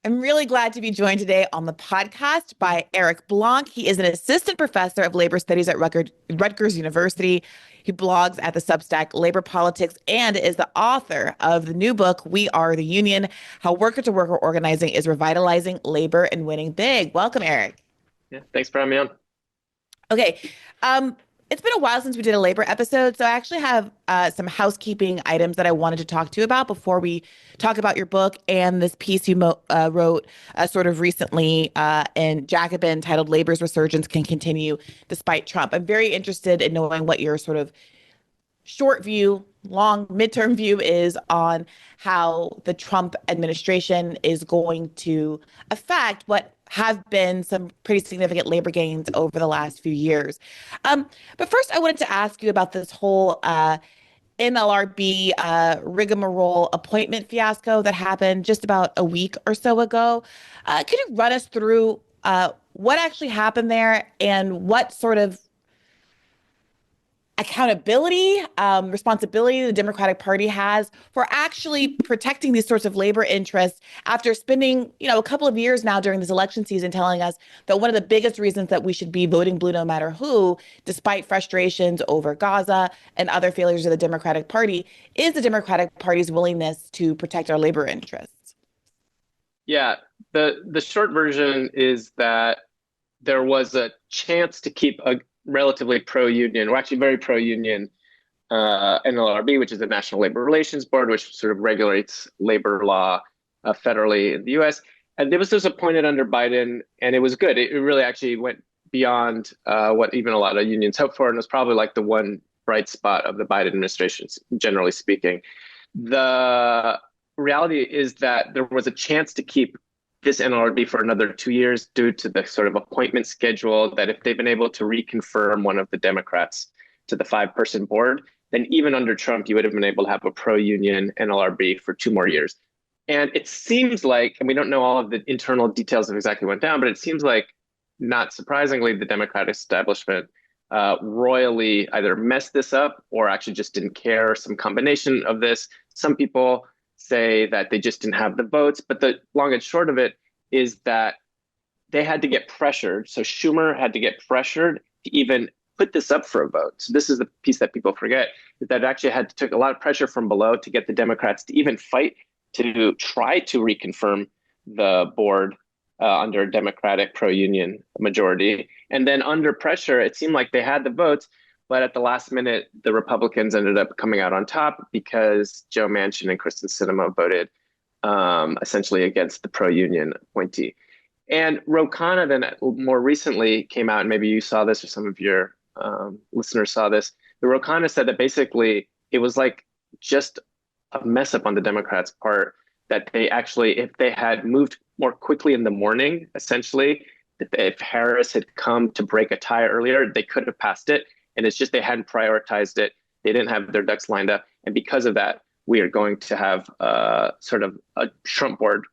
I'm really glad to be joined today on the podcast by Eric Blanc. He is an assistant professor of labor studies at Rutgers University. He blogs at the Substack Labor Politics and is the author of the new book, We Are the Union: How Worker-to-Worker Organizing is Revitalizing Labor and Winning Big. Welcome, Eric. Yeah, thanks for having me on. Okay. Um, it's been a while since we did a labor episode, so I actually have some housekeeping items that I wanted to talk to you about before we talk about your book and this piece you wrote sort of recently in Jacobin titled Labor's Resurgence Can Continue Despite Trump. I'm very interested in knowing what your sort of short view, long midterm view is on how the Trump administration is going to affect what have been some pretty significant labor gains over the last few years. But first, I wanted to ask you about this whole NLRB rigmarole appointment fiasco that happened just about a week or so ago. Could you run us through what actually happened there and what sort of accountability, responsibility the Democratic Party has for actually protecting these sorts of labor interests after spending, a couple of years now during this election season telling us that one of the biggest reasons that we should be voting blue no matter who, despite frustrations over Gaza and other failures of the Democratic Party, is the Democratic Party's willingness to protect our labor interests. Yeah, the short version is that there was a chance to keep a relatively pro-union, or actually very pro-union NLRB, which is the National Labor Relations Board, which sort of regulates labor law federally in the U.S. And it was just appointed under Biden, and it was good. It really actually went beyond what even a lot of unions hoped for, and was probably like the one bright spot of the Biden administration, generally speaking. The reality is that there was a chance to keep this NLRB for another 2 years due to the sort of appointment schedule that if they've been able to reconfirm one of the Democrats to the 5-person board, then even under Trump, you would have been able to have a pro-union NLRB for 2 more years. And it seems like, and we don't know all of the internal details of exactly what went down, but it seems like, not surprisingly, the Democratic establishment royally either messed this up or actually just didn't care, some combination of this. Some people say that they just didn't have the votes, but the long and short of it is that they had to get pressured. So Schumer had to get pressured to even put this up for a vote. So this is the piece that people forget, is that it actually had to take a lot of pressure from below to get the Democrats to even fight to try to reconfirm the board under a Democratic pro-union majority. And then under pressure, it seemed like they had the votes, but at the last minute, the Republicans ended up coming out on top because Joe Manchin and Kristen Sinema voted essentially against the pro-union appointee. And Ro Khanna then more recently came out, and maybe you saw this or some of your listeners saw this. The Ro Khanna said that basically it was like just a mess up on the Democrats' part, that they actually, if they had moved more quickly in the morning, essentially, if Harris had come to break a tie earlier, they could have passed it. And it's just they hadn't prioritized it. They didn't have their ducks lined up. And because of that, we are going to have sort of a Trump board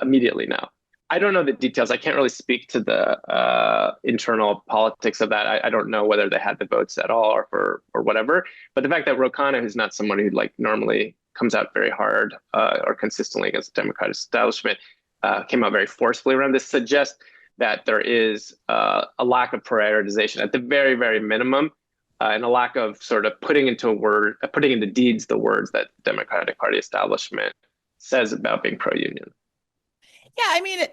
immediately now. I don't know the details. I can't really speak to the internal politics of that. I don't know whether they had the votes at all or whatever. But the fact that Ro Khanna, who's not someone who like normally comes out very hard or consistently against the Democratic establishment, came out very forcefully around this, suggests that there is a lack of prioritization at the very, very minimum, and a lack of sort of putting into deeds the words that the Democratic Party establishment says about being pro-union. Yeah, I mean,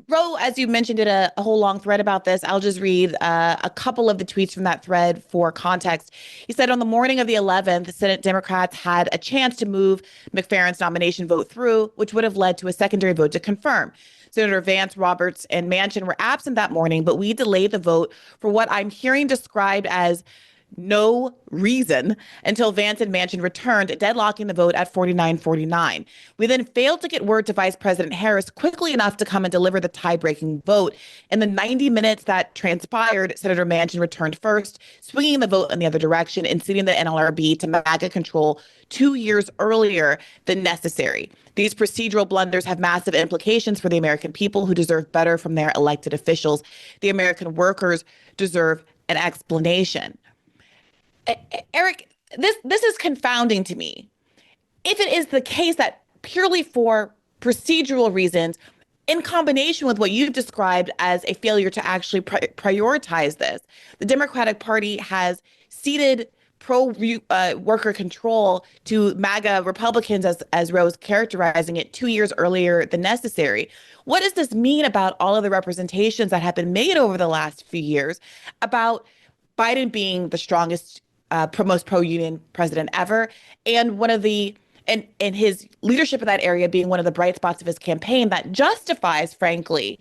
Ro, as you mentioned, did a whole long thread about this. I'll just read a couple of the tweets from that thread for context. He said on the morning of the 11th, Senate Democrats had a chance to move McFerrin's nomination vote through, which would have led to a secondary vote to confirm. Senator Vance, Roberts, and Manchin were absent that morning, but we delayed the vote for what I'm hearing described as no reason until Vance and Manchin returned, deadlocking the vote at 49-49. We then failed to get word to Vice President Harris quickly enough to come and deliver the tie-breaking vote. In the 90 minutes that transpired, Senator Manchin returned first, swinging the vote in the other direction and ceding the NLRB to MAGA control 2 years earlier than necessary. These procedural blunders have massive implications for the American people who deserve better from their elected officials. The American workers deserve an explanation. Eric, this is confounding to me. If it is the case that purely for procedural reasons, in combination with what you've described as a failure to actually prioritize this. The Democratic Party has ceded pro worker control to MAGA Republicans, as Rose characterizing it 2 years earlier than necessary. What does this mean about all of the representations that have been made over the last few years about Biden being the strongest, most pro-union president ever, and one of the and his leadership in that area being one of the bright spots of his campaign that justifies, frankly,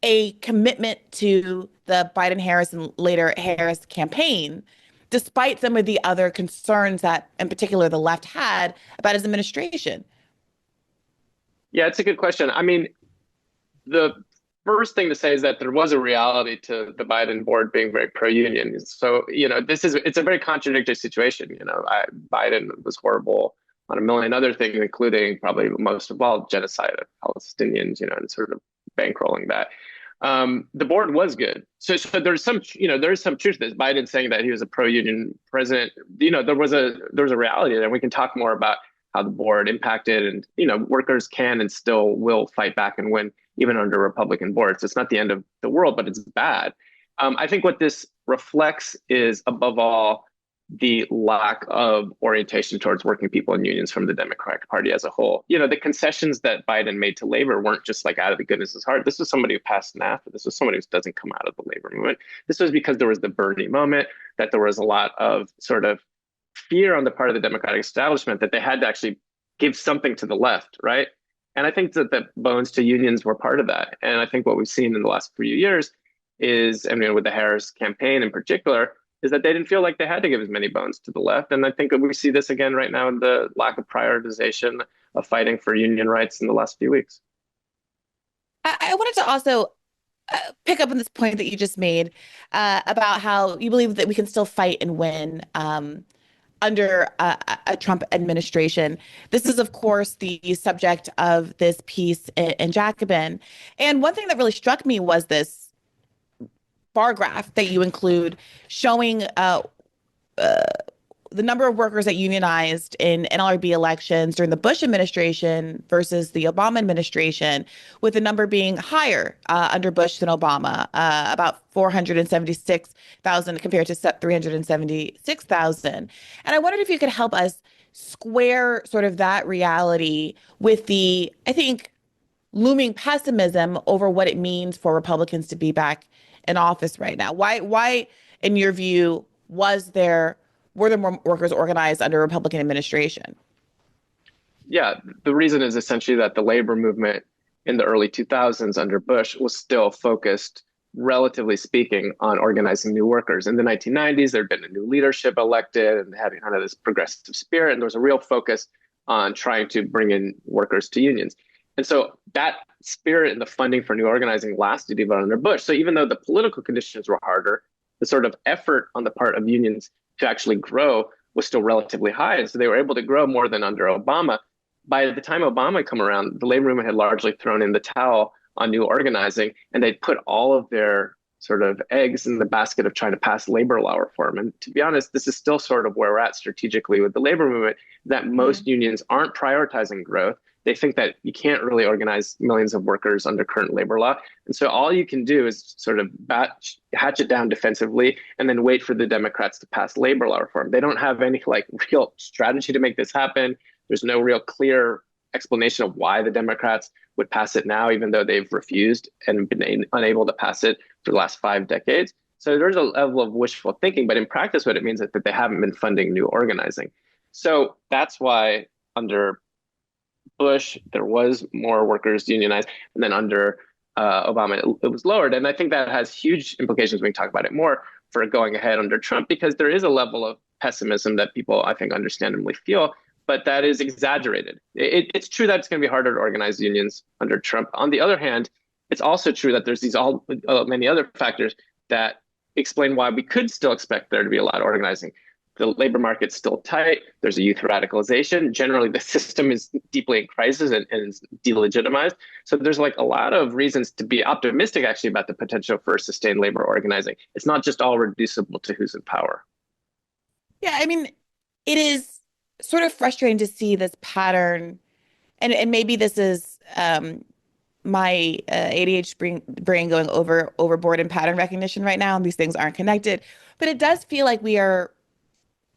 a commitment to the Biden Harris and later Harris campaign, despite some of the other concerns that, in particular, the left had about his administration? Yeah, it's a good question. I mean, the first thing to say is that there was a reality to the Biden board being very pro-union. So, it's a very contradictory situation. Biden was horrible on a million other things, including probably most of all genocide of Palestinians, and sort of bankrolling that. The board was good. So there's some truth to this. Biden saying that he was a pro-union president. There was a reality there. And we can talk more about how the board impacted, and workers can and still will fight back and win even under Republican boards. It's not the end of the world, but it's bad. I think what this reflects is, above all, the lack of orientation towards working people and unions from the Democratic Party as a whole. The concessions that Biden made to labor weren't just like out of the goodness of his heart. This was somebody who passed NAFTA. This was somebody who doesn't come out of the labor movement. This was because there was the Bernie moment, that there was a lot of sort of fear on the part of the Democratic establishment that they had to actually give something to the left, right? And I think that the bones to unions were part of that. And I think what we've seen in the last few years is, with the Harris campaign in particular, is that they didn't feel like they had to give as many bones to the left. And I think we see this again right now in the lack of prioritization of fighting for union rights in the last few weeks. I wanted to also pick up on this point that you just made about how you believe that we can still fight and win under a Trump administration. This is, of course, the subject of this piece in Jacobin. And one thing that really struck me was this bar graph that you include showing the number of workers that unionized in NLRB elections during the Bush administration versus the Obama administration, with the number being higher under Bush than Obama, about 476,000 compared to 376,000. And I wondered if you could help us square sort of that reality with the, I think, looming pessimism over what it means for Republicans to be back in office right now. Why, in your view, were there more workers organized under a Republican administration? Yeah, the reason is essentially that the labor movement in the early 2000s under Bush was still focused, relatively speaking, on organizing new workers. In the 1990s, there had been a new leadership elected and having kind of this progressive spirit, and there was a real focus on trying to bring in workers to unions. And so that spirit and the funding for new organizing lasted even under Bush. So even though the political conditions were harder, the sort of effort on the part of unions to actually grow was still relatively high. And so they were able to grow more than under Obama. By the time Obama had come around, the labor movement had largely thrown in the towel on new organizing, and they'd put all of their sort of eggs in the basket of trying to pass labor law reform. And to be honest, this is still sort of where we're at strategically with the labor movement, that most unions aren't prioritizing growth. They think that you can't really organize millions of workers under current labor law. And so all you can do is sort of hatch it down defensively and then wait for the Democrats to pass labor law reform. They don't have any real strategy to make this happen. There's no real clear explanation of why the Democrats would pass it now, even though they've refused and been unable to pass it for the last 5 decades. So there's a level of wishful thinking, but in practice, what it means is that they haven't been funding new organizing. So that's why under Bush, there was more workers unionized, and then under Obama, it was lowered. And I think that has huge implications. We can talk about it more for going ahead under Trump, because there is a level of pessimism that people, I think, understandably feel, but that is exaggerated. It's true that it's going to be harder to organize unions under Trump. On the other hand, it's also true that there's many other factors that explain why we could still expect there to be a lot of organizing. The labor market's still tight. There's a youth radicalization. Generally, the system is deeply in crisis and is delegitimized. So there's a lot of reasons to be optimistic, actually, about the potential for sustained labor organizing. It's not just all reducible to who's in power. Yeah, I mean, it is sort of frustrating to see this pattern, and maybe this is my ADHD brain going overboard in pattern recognition right now, and these things aren't connected. But it does feel like we are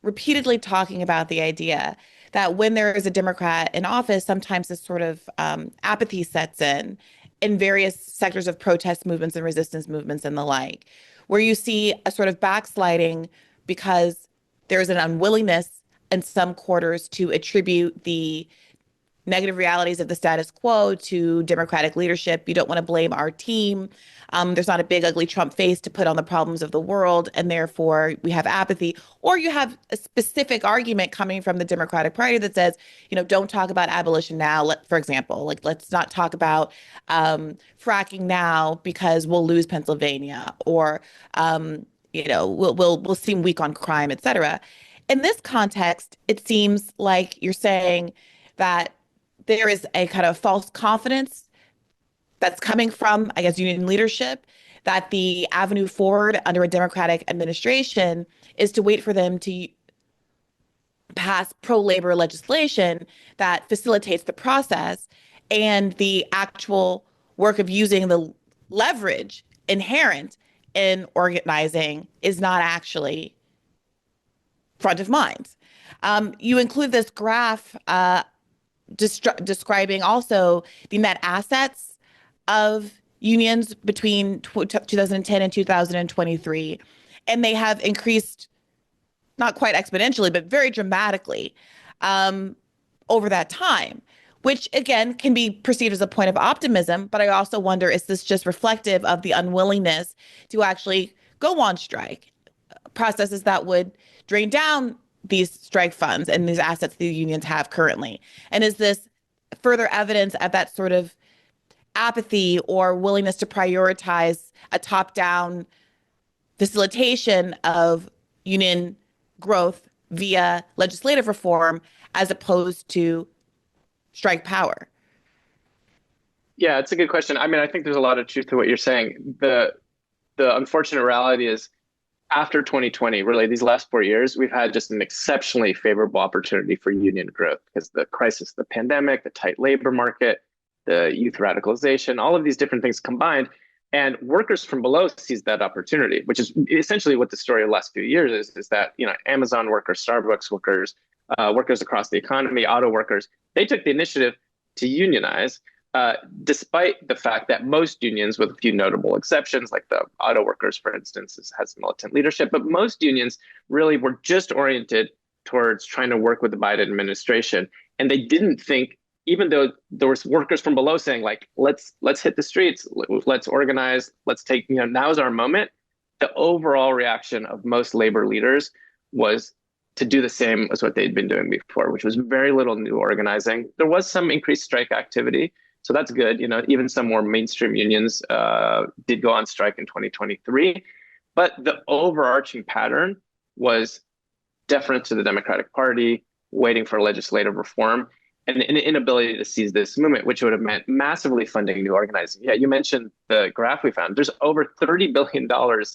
repeatedly talking about the idea that when there is a Democrat in office, sometimes this sort of apathy sets in various sectors of protest movements and resistance movements and the like, where you see a sort of backsliding because there's an unwillingness in some quarters to attribute the negative realities of the status quo to Democratic leadership. You don't want to blame our team. There's not a big, ugly Trump face to put on the problems of the world, and therefore we have apathy. Or you have a specific argument coming from the Democratic Party that says, don't talk about abolition now. For example, let's not talk about fracking now because we'll lose Pennsylvania, or we'll seem weak on crime, et cetera. In this context, it seems like you're saying that there is a kind of false confidence that's coming from, I guess, union leadership, that the avenue forward under a Democratic administration is to wait for them to pass pro-labor legislation that facilitates the process, and the actual work of using the leverage inherent in organizing is not actually front of mind. You include this graph describing also the net assets of unions between 2010 and 2023. And they have increased, not quite exponentially, but very dramatically over that time, which again can be perceived as a point of optimism. But I also wonder, is this just reflective of the unwillingness to actually go on strike, processes that would drain down these strike funds and these assets the unions have currently? And is this further evidence of that sort of apathy or willingness to prioritize a top-down facilitation of union growth via legislative reform as opposed to strike power? Yeah, it's a good question. I mean, I think there's a lot of truth to what you're saying. The unfortunate reality is, after 2020, really these last 4 years, we've had just an exceptionally favorable opportunity for union growth because the crisis, the pandemic, the tight labor market, the youth radicalization, all of these different things combined. And workers from below seized that opportunity, which is essentially what the story of the last few years is that, Amazon workers, Starbucks workers, workers across the economy, auto workers, they took the initiative to unionize, despite the fact that most unions, with a few notable exceptions, like the auto workers, for instance, has militant leadership, but most unions really were just oriented towards trying to work with the Biden administration. And they didn't think, even though there was workers from below saying, like, let's hit the streets, let's organize, let's take, now's our moment. The overall reaction of most labor leaders was to do the same as what they'd been doing before, which was very little new organizing. There was some increased strike activity, so that's good. Even some more mainstream unions did go on strike in 2023. But the overarching pattern was deference to the Democratic Party, waiting for legislative reform, and an inability to seize this movement, which would have meant massively funding new organizing. Yeah, you mentioned the graph we found. There's over $30 billion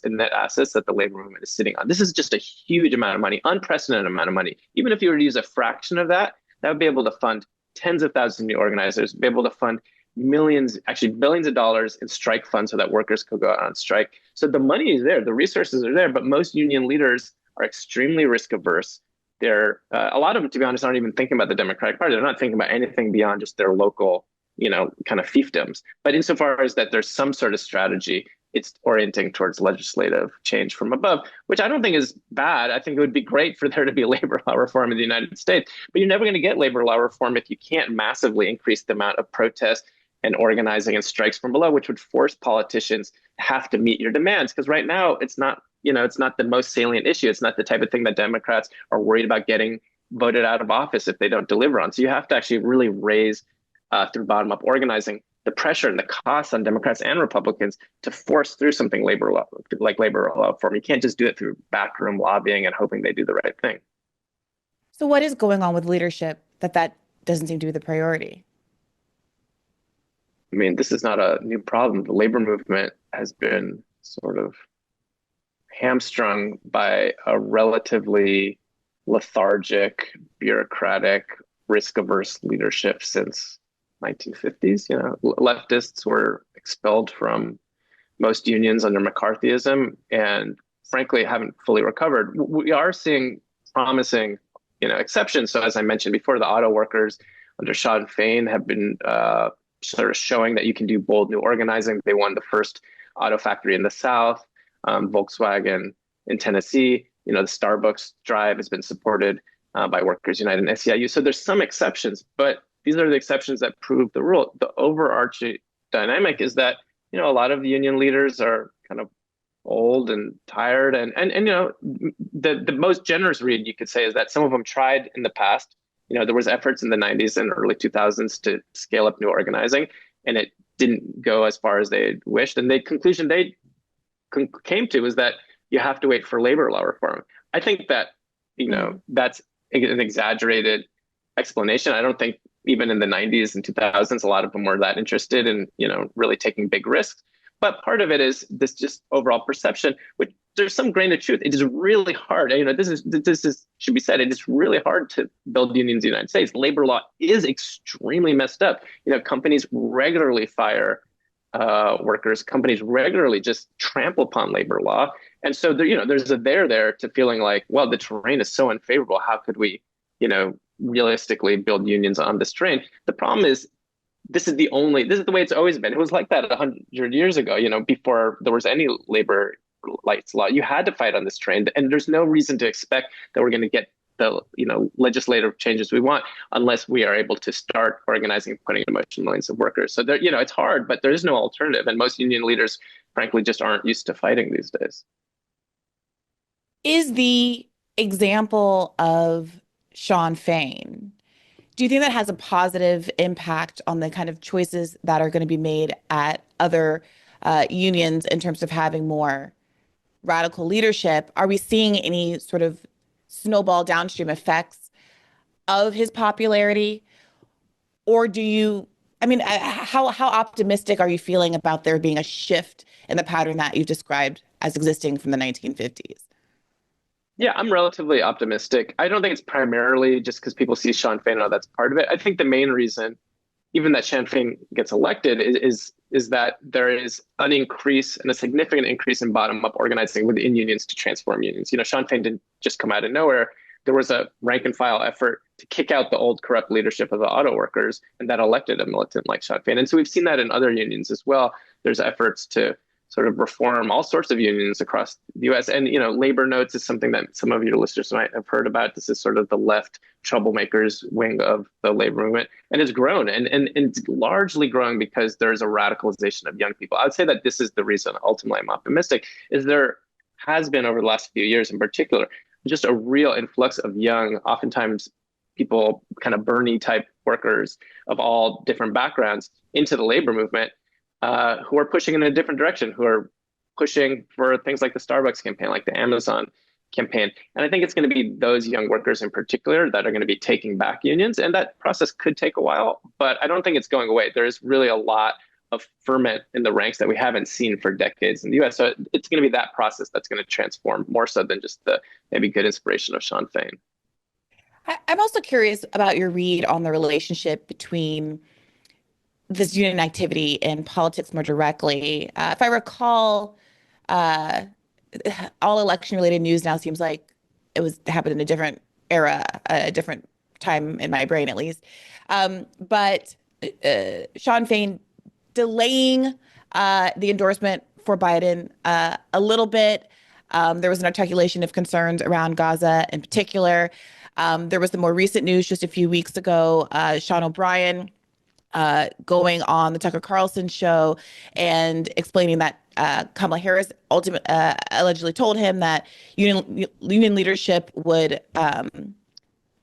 in net assets that the labor movement is sitting on. This is just a huge amount of money, unprecedented amount of money. Even if you were to use a fraction of that, that would be able to fund tens of thousands of new organizers, be able to fund millions, actually billions of dollars in strike funds so that workers could go out on strike. So the money is there, the resources are there, but most union leaders are extremely risk averse. They're a lot of them, to be honest, aren't even thinking about the Democratic Party. They're not thinking about anything beyond just their local, kind of fiefdoms. But insofar as that there's some sort of strategy, it's orienting towards legislative change from above, which I don't think is bad. I think it would be great for there to be labor law reform in the United States. But you're never going to get labor law reform if you can't massively increase the amount of protest and organizing and strikes from below, which would force politicians to have to meet your demands. Because right now, it's not the most salient issue. It's not the type of thing that Democrats are worried about getting voted out of office if they don't deliver on. So you have to actually really raise through bottom-up organizing the pressure and the costs on Democrats and Republicans to force through something labor law reform. You can't just do it through backroom lobbying and hoping they do the right thing. So what is going on with leadership that doesn't seem to be the priority? I mean, this is not a new problem. The labor movement has been sort of hamstrung by a relatively lethargic, bureaucratic, risk-averse leadership since 1950s. Leftists were expelled from most unions under McCarthyism, and frankly haven't fully recovered. We are seeing promising, exceptions. So as I mentioned before, the auto workers under Sean Fain have been sort of showing that you can do bold new organizing. They won the first auto factory in the South, Volkswagen in Tennessee. The Starbucks drive has been supported by Workers United and SEIU. So there's some exceptions, but these are the exceptions that prove the rule. The overarching dynamic is that a lot of the union leaders are kind of old and tired, and the most generous read you could say is that some of them tried in the past. There was efforts in the 90s and early 2000s to scale up new organizing, and it didn't go as far as they wished. And the conclusion they came to is that you have to wait for labor law reform. I think that that's an exaggerated explanation. I don't think even in the 90s and 2000s, a lot of them were that interested in, really taking big risks. But part of it is this just overall perception, which there's some grain of truth. It is really hard. This should be said. It is really hard to build unions in the United States. Labor law is extremely messed up. Companies regularly fire workers. Companies regularly just trample upon labor law. And so there's a there to feeling like, well, the terrain is so unfavorable. How could we, realistically build unions on this terrain? The problem is this is the way it's always been. It was like that 100 years ago, before there was any labor rights law. You had to fight on this terrain, and there's no reason to expect that we're going to get the legislative changes we want unless we are able to start organizing and putting in motion millions of workers. So there, it's hard, but there is no alternative, and most union leaders, frankly, just aren't used to fighting these days. Is the example of Sean Fain, do you think that has a positive impact on the kind of choices that are going to be made at other unions in terms of having more radical leadership? Are we seeing any sort of snowball downstream effects of his popularity? Or how optimistic are you feeling about there being a shift in the pattern that you've described as existing from the 1950s? Yeah, I'm relatively optimistic. I don't think it's primarily just because people see Sean Fain. Oh, that's part of it. I think the main reason, even that Sean Fain gets elected, is that there is an increase and a significant increase in bottom-up organizing within unions to transform unions. Sean Fain didn't just come out of nowhere. There was a rank-and-file effort to kick out the old corrupt leadership of the auto workers, and that elected a militant like Sean Fain. And so we've seen that in other unions as well. There's efforts to sort of reform all sorts of unions across the U.S. And, labor notes is something that some of your listeners might have heard about. This is sort of the left troublemakers wing of the labor movement. And it's grown, and it's largely growing because there's a radicalization of young people. I would say that this is the reason, ultimately, I'm optimistic, is there has been over the last few years in particular, just a real influx of young, oftentimes people, kind of Bernie type workers of all different backgrounds into the labor movement, who are pushing in a different direction, who are pushing for things like the Starbucks campaign, like the Amazon campaign. And I think it's going to be those young workers in particular that are going to be taking back unions. And that process could take a while, but I don't think it's going away. There is really a lot of ferment in the ranks that we haven't seen for decades in the US. So it's going to be that process that's going to transform more so than just the maybe good inspiration of Sean Fain. I'm also curious about your read on the relationship between this union activity and politics more directly. If I recall, all election-related news now seems like happened in a different era, a different time in my brain, at least. But Sean Fain delaying the endorsement for Biden a little bit. There was an articulation of concerns around Gaza in particular. There was the more recent news just a few weeks ago, Sean O'Brien going on the Tucker Carlson show and explaining that Kamala Harris allegedly told him that union leadership would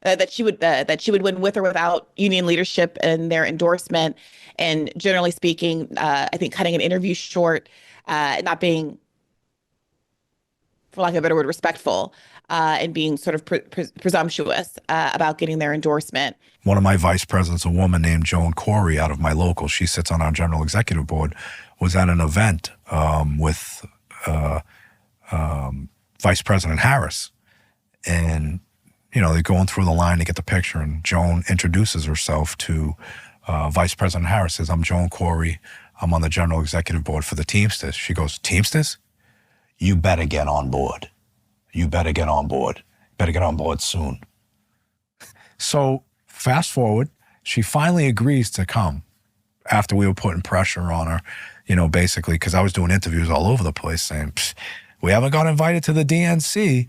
that she would win with or without union leadership and their endorsement. And generally speaking, I think cutting an interview short, not being, for lack of a better word, respectful, and being sort of presumptuous about getting their endorsement. One of my vice presidents, a woman named Joan Corey out of my local, she sits on our general executive board, was at an event with Vice President Harris. And, they're going through the line to get the picture, and Joan introduces herself to Vice President Harris says, I'm Joan Corey. I'm on the general executive board for the Teamsters. She goes, Teamsters? You better get on board. You better get on board. Better get on board soon. So fast forward, she finally agrees to come after we were putting pressure on her, basically, because I was doing interviews all over the place saying, we haven't got invited to the DNC.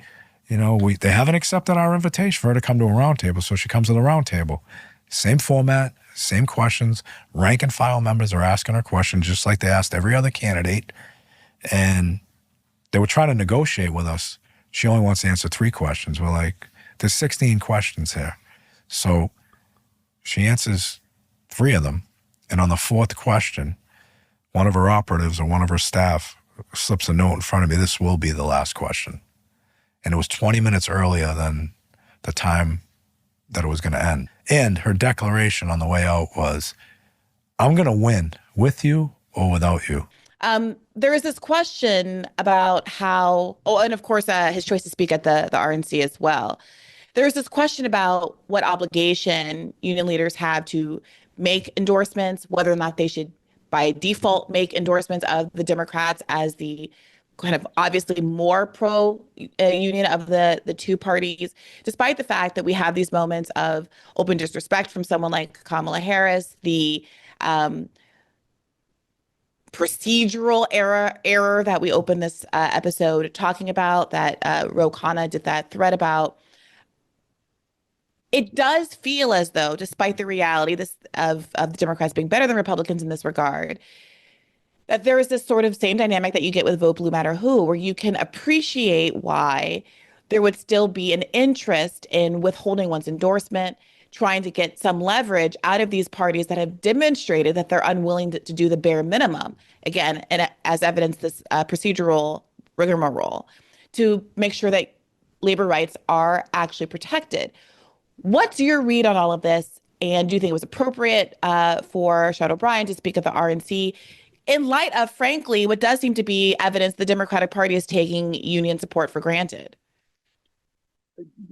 They haven't accepted our invitation for her to come to a roundtable. So she comes to the roundtable. Same format, same questions. Rank and file members are asking her questions just like they asked every other candidate. And they were trying to negotiate with us. She only wants to answer 3 questions. We're like, there's 16 questions here. So she answers 3 of them. And on the 4th question, one of her operatives or one of her staff slips a note in front of me. This will be the last question. And it was 20 minutes earlier than the time that it was going to end. And her declaration on the way out was, I'm going to win with you or without you. There is this question about how, and of course, his choice to speak at the RNC as well. There's this question about what obligation union leaders have to make endorsements, whether or not they should by default make endorsements of the Democrats as the kind of obviously more pro-union of the 2 parties, despite the fact that we have these moments of open disrespect from someone like Kamala Harris, the procedural error that we opened this episode talking about, that Ro Khanna did that thread about. It does feel as though, despite the reality of the Democrats being better than Republicans in this regard, that there is this sort of same dynamic that you get with Vote Blue Matter Who, where you can appreciate why there would still be an interest in withholding one's endorsement, trying to get some leverage out of these parties that have demonstrated that they're unwilling to do the bare minimum. Again, and as evidence, this procedural rigmarole to make sure that labor rights are actually protected. What's your read on all of this? And do you think it was appropriate for Sean O'Brien to speak at the RNC in light of, frankly, what does seem to be evidence the Democratic Party is taking union support for granted?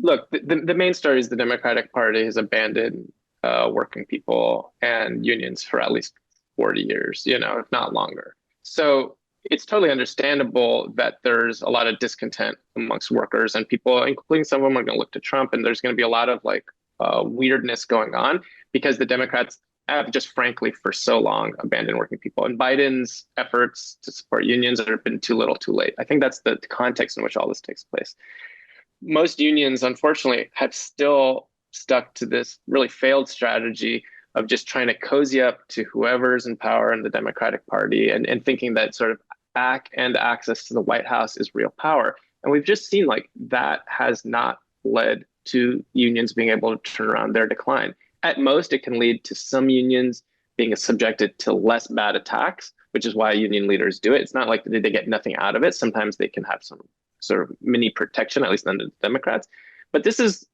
Look, the main story is the Democratic Party has abandoned working people and unions for at least 40 years, if not longer. So it's totally understandable that there's a lot of discontent amongst workers, and people, including some of them, are going to look to Trump, and there's going to be a lot of weirdness going on because the Democrats have just frankly for so long abandoned working people, and Biden's efforts to support unions have been too little too late. I think that's the context in which all this takes place. Most unions, unfortunately, have still stuck to this really failed strategy of just trying to cozy up to whoever's in power in the Democratic Party and thinking that sort of back end access to the White House is real power. And we've just seen that has not led to unions being able to turn around their decline. At most, it can lead to some unions being subjected to less bad attacks, which is why union leaders do it. It's not like they get nothing out of it. Sometimes they can have some sort of mini protection, at least under the Democrats. But this is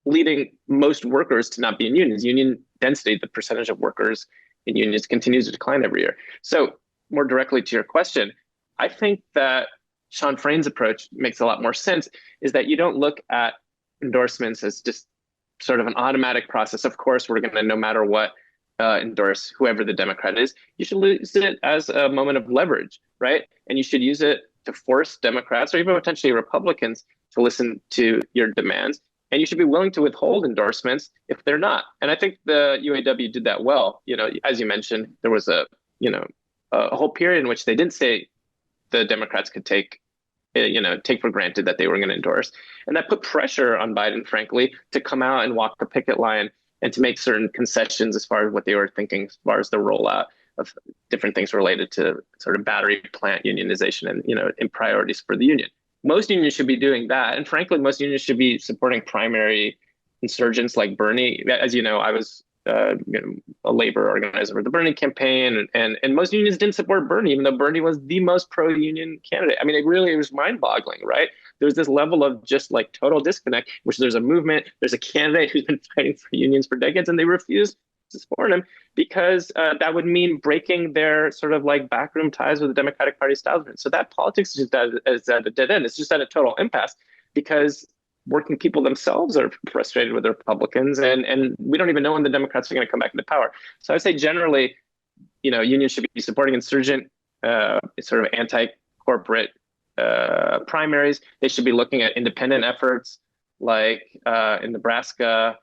leading most workers to not be in unions. Union density, the percentage of workers in unions, continues to decline every year. So more directly to your question, I think that Sean Frain's approach makes a lot more sense, is that you don't look at endorsements as just sort of an automatic process. Of course, we're going to, no matter what, endorse whoever the Democrat is. You should use it as a moment of leverage, right? And you should use it to force Democrats or even potentially Republicans to listen to your demands. And you should be willing to withhold endorsements if they're not. And I think the UAW did that well. As you mentioned, there was a whole period in which they didn't say the Democrats could take for granted that they were going to endorse. And that put pressure on Biden, frankly, to come out and walk the picket line and to make certain concessions as far as what they were thinking, as far as the rollout of different things related to sort of battery plant unionization and, and priorities for the union. Most unions should be doing that. And frankly, most unions should be supporting primary insurgents like Bernie. As you know, I was a labor organizer for the Bernie campaign, and most unions didn't support Bernie, even though Bernie was the most pro-union candidate. I mean, it was mind-boggling, right? There's this level of just total disconnect, which there's a movement, there's a candidate who's been fighting for unions for decades, and they refuse to support him because that would mean breaking their sort of backroom ties with the Democratic Party establishment. So that politics is just at a dead end. It's just at a total impasse because working people themselves are frustrated with the Republicans, and we don't even know when the Democrats are going to come back into power. So I would say generally, unions should be supporting insurgent, sort of anti-corporate primaries. They should be looking at independent efforts, like in Nebraska,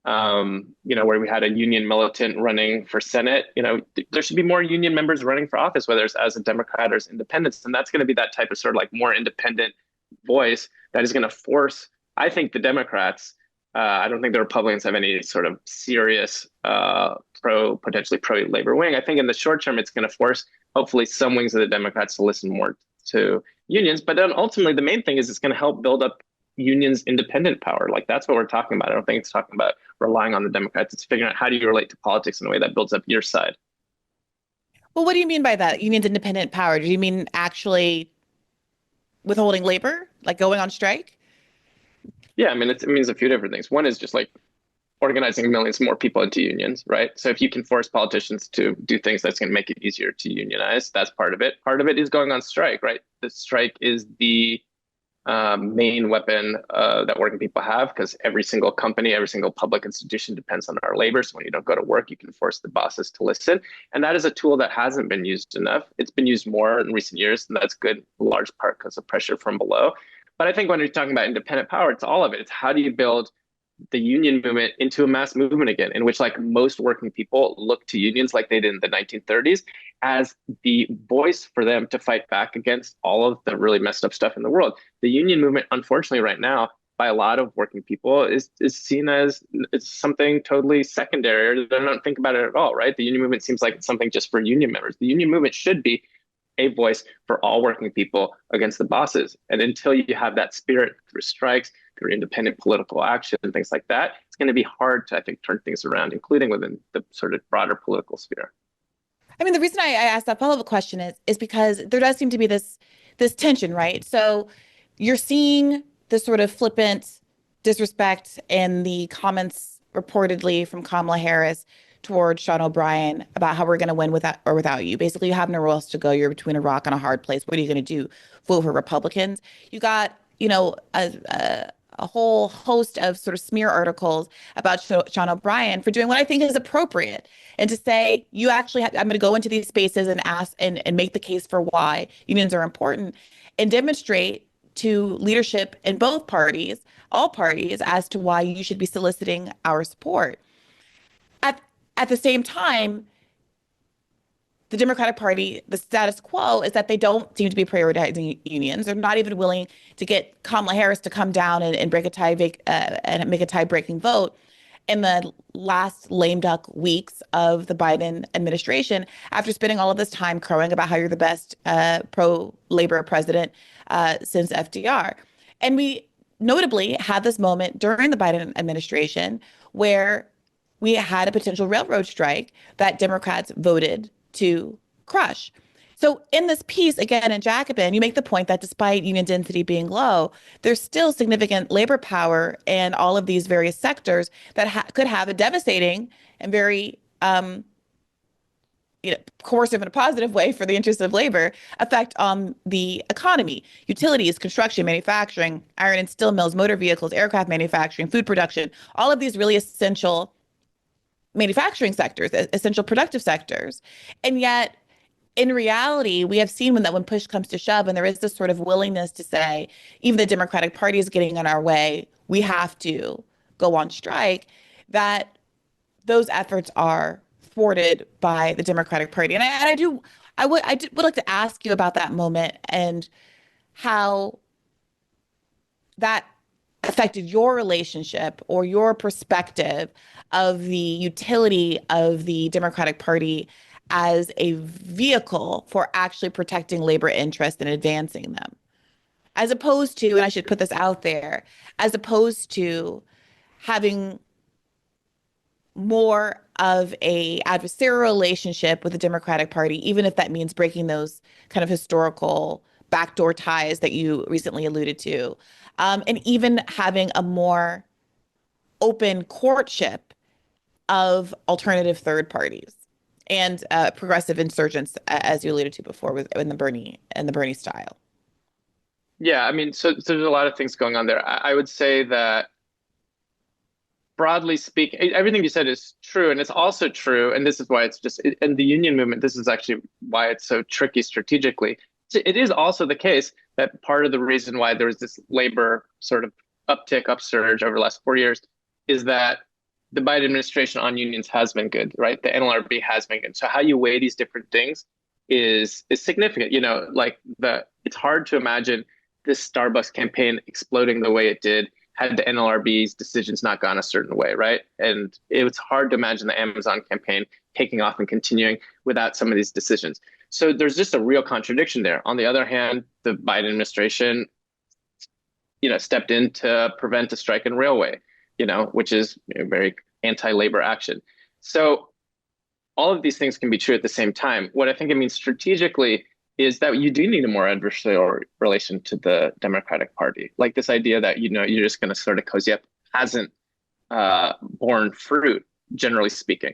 where we had a union militant running for Senate. There should be more union members running for office, whether it's as a Democrat or as independents. And that's going to be that type of sort of like more independent voice that is going to force, I think, the Democrats. I don't think the Republicans have any sort of serious potentially pro labor wing. I think in the short term, it's going to force hopefully some wings of the Democrats to listen more to unions. But then ultimately, the main thing is it's going to help build up unions' independent power. Like that's what we're talking about. I don't think it's talking about relying on the Democrats. It's figuring out how do you relate to politics in a way that builds up your side. Well, what do you mean by that? Unions' independent power? Do you mean actually withholding labor, like going on strike? Yeah, I mean, it means a few different things. One is just like organizing millions more people into unions, right? So if you can force politicians to do things that's going to make it easier to unionize, that's part of it. Part of it is going on strike, right? The strike is the main weapon that working people have, because every single company, every single public institution depends on our labor. So when you don't go to work, you can force the bosses to listen. And that is a tool that hasn't been used enough. It's been used more in recent years, and that's good in large part because of pressure from below. But I think when you're talking about independent power, it's all of it. It's how do you build the union movement into a mass movement again, in which like most working people look to unions like they did in the 1930s as the voice for them to fight back against all of the really messed up stuff in the world. The union movement, unfortunately, right now, by a lot of working people, is seen as it's something totally secondary, or they don't think about it at all, right? The union movement seems like it's something just for union members. The union movement should be a voice for all working people against the bosses. And until you have that spirit through strikes, through independent political action and things like that, it's going to be hard to, I think, turn things around, including within the sort of broader political sphere. I mean, the reason I asked that follow-up question is because there does seem to be this tension, right? So you're seeing this sort of flippant disrespect in the comments reportedly from Kamala Harris toward Sean O'Brien about how we're going to win without you. Basically, you have nowhere else to go. You're between a rock and a hard place. What are you going to do? Vote for Republicans? You got, a whole host of sort of smear articles about Sean O'Brien for doing what I think is appropriate, and to say you actually I'm going to go into these spaces and ask and make the case for why unions are important and demonstrate to leadership in both parties, all parties, as to why you should be soliciting our support. At the same time, the Democratic Party, the status quo is that they don't seem to be prioritizing unions. They're not even willing to get Kamala Harris to come down and break a tie and make a tie-breaking vote in the last lame duck weeks of the Biden administration, after spending all of this time crowing about how you're the best pro-labor president since FDR. And we notably had this moment during the Biden administration where we had a potential railroad strike that Democrats voted to crush. So in this piece, again, in Jacobin, you make the point that despite union density being low, there's still significant labor power in all of these various sectors that could have a devastating and very coercive in a positive way for the interest of labor effect on the economy. Utilities, construction, manufacturing, iron and steel mills, motor vehicles, aircraft manufacturing, food production, all of these really essential manufacturing sectors, essential productive sectors. And yet, in reality, we have seen when push comes to shove, and there is this sort of willingness to say, even the Democratic Party is getting in our way, we have to go on strike, that those efforts are thwarted by the Democratic Party. And I would like to ask you about that moment and how that affected your relationship or your perspective of the utility of the Democratic Party as a vehicle for actually protecting labor interests and advancing them, as opposed to, and I should put this out there, as opposed to having more of a adversarial relationship with the Democratic Party, even if that means breaking those kind of historical backdoor ties that you recently alluded to, and even having a more open courtship of alternative third parties and progressive insurgents, as you alluded to before, in the Bernie style. Yeah, I mean, so there's a lot of things going on there. I would say that broadly speaking, everything you said is true, and it's also true, and this is why it's just in the union movement. This is actually why it's so tricky strategically. So it is also the case that part of the reason why there was this labor sort of upsurge over the last 4 years is that the Biden administration on unions has been good, right? The NLRB has been good. So how you weigh these different things is significant. You know, like it's hard to imagine this Starbucks campaign exploding the way it did had the NLRB's decisions not gone a certain way, right? And it's hard to imagine the Amazon campaign taking off and continuing without some of these decisions. So there's just a real contradiction there. On the other hand, the Biden administration, stepped in to prevent a strike in railway, which is very anti-labor action. So all of these things can be true at the same time. What I think it means strategically is that you do need a more adversarial relation to the Democratic Party. Like this idea that, you're just going to sort of cozy up hasn't borne fruit, generally speaking.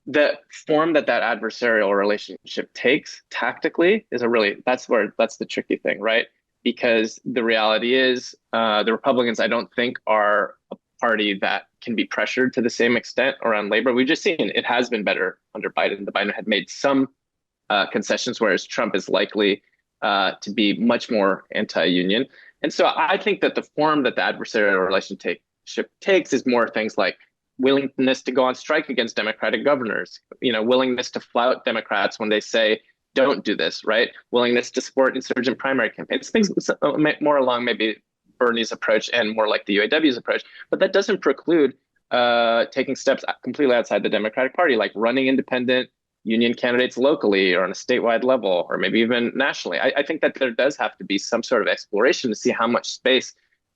The form that adversarial relationship takes tactically is that's the tricky thing, right? Because the reality is the Republicans, I don't think, are a party that can be pressured to the same extent around labor. We've just seen it has been better under Biden. The Biden had made some concessions, whereas Trump is likely to be much more anti-union. And so I think that the form that the adversarial relationship takes is more things like willingness to go on strike against Democratic governors, willingness to flout Democrats when they say, don't do this, right? Willingness to support insurgent primary campaigns, things more along maybe Bernie's approach and more like the UAW's approach. But that doesn't preclude taking steps completely outside the Democratic Party, like running independent union candidates locally or on a statewide level, or maybe even nationally. I think that there does have to be some sort of exploration to see how much space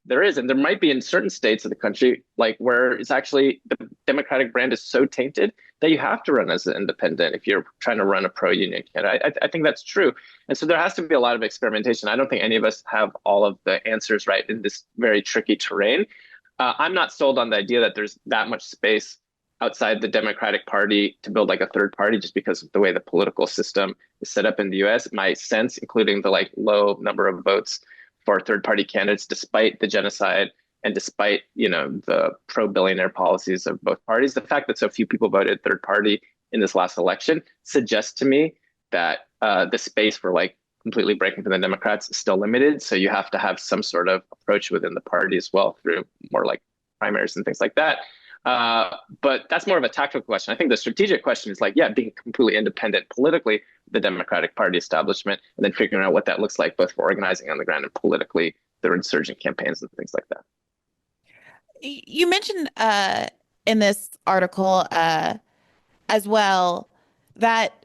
there is. And there might be in certain states of the country, like where it's actually the Democratic brand is so tainted that you have to run as an independent if you're trying to run a pro-union candidate. I think that's true. And so there has to be a lot of experimentation. I don't think any of us have all of the answers right in this very tricky terrain. I'm not sold on the idea that there's that much space outside the Democratic Party to build like a third party just because of the way the political system is set up in the US. My sense, including the low number of votes for third party candidates, despite the genocide and despite, the pro-billionaire policies of both parties, the fact that so few people voted third party in this last election suggests to me that the space for completely breaking from the Democrats is still limited. So you have to have some sort of approach within the party as well through more like primaries and things like that. But that's more of a tactical question. I think the strategic question is being completely independent politically, the Democratic Party establishment, and then figuring out what that looks like, both for organizing on the ground and politically, their insurgent campaigns and things like that. You mentioned in this article as well that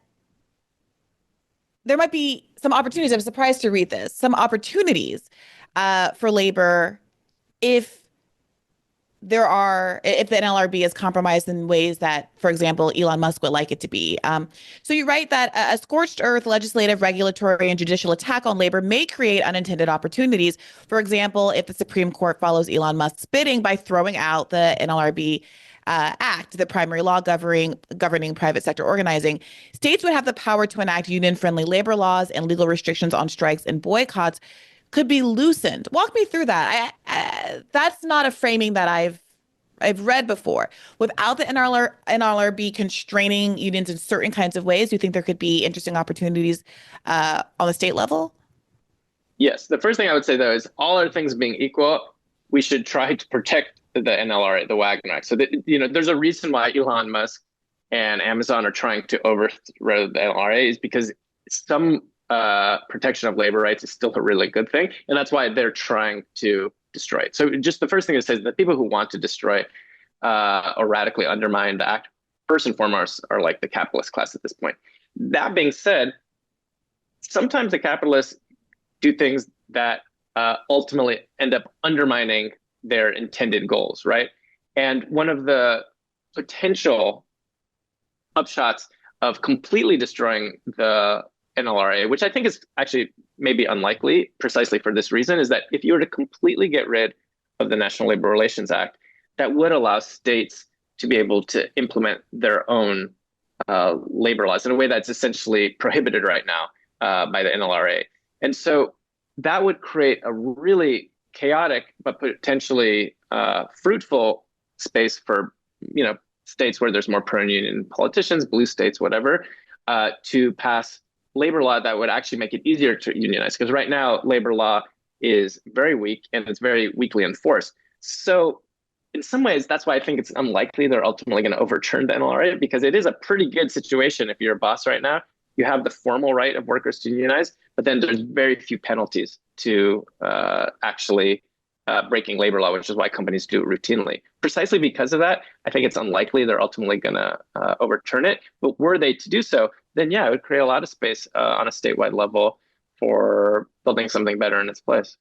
there might be some opportunities. I'm surprised to read this. Some opportunities for labor if if the NLRB is compromised in ways that, for example, Elon Musk would like it to be. So you write that a scorched earth legislative, regulatory, and judicial attack on labor may create unintended opportunities. For example, if the Supreme Court follows Elon Musk's bidding by throwing out the NLRB Act, the primary law governing private sector organizing, states would have the power to enact union-friendly labor laws, and legal restrictions on strikes and boycotts could be loosened. Walk me through that. That's not a framing that I've read before. Without the NLRB constraining unions in certain kinds of ways, do you think there could be interesting opportunities on the state level? Yes. The first thing I would say, though, is all other things being equal, we should try to protect the NLRA, the Wagner Act. So there's a reason why Elon Musk and Amazon are trying to overthrow the NLRA is because some protection of labor rights is still a really good thing. And that's why they're trying to destroy it. So just the first thing it says that people who want to destroy or radically undermine the act, first and foremost, are like the capitalist class at this point. That being said, sometimes the capitalists do things that ultimately end up undermining their intended goals, right? And one of the potential upshots of completely destroying the NLRA, which I think is actually maybe unlikely precisely for this reason, is that if you were to completely get rid of the National Labor Relations Act, that would allow states to be able to implement their own labor laws in a way that's essentially prohibited right now by the NLRA. And so that would create a really chaotic but potentially fruitful space for states where there's more pro-union politicians, blue states, whatever, to pass labor law that would actually make it easier to unionize. Because right now, labor law is very weak and it's very weakly enforced. So in some ways, that's why I think it's unlikely they're ultimately going to overturn the NLRA, because it is a pretty good situation if you're a boss right now. You have the formal right of workers to unionize, but then there's very few penalties to actually breaking labor law, which is why companies do it routinely. Precisely because of that, I think it's unlikely they're ultimately going to overturn it. But were they to do so, then yeah, it would create a lot of space on a statewide level for building something better in its place.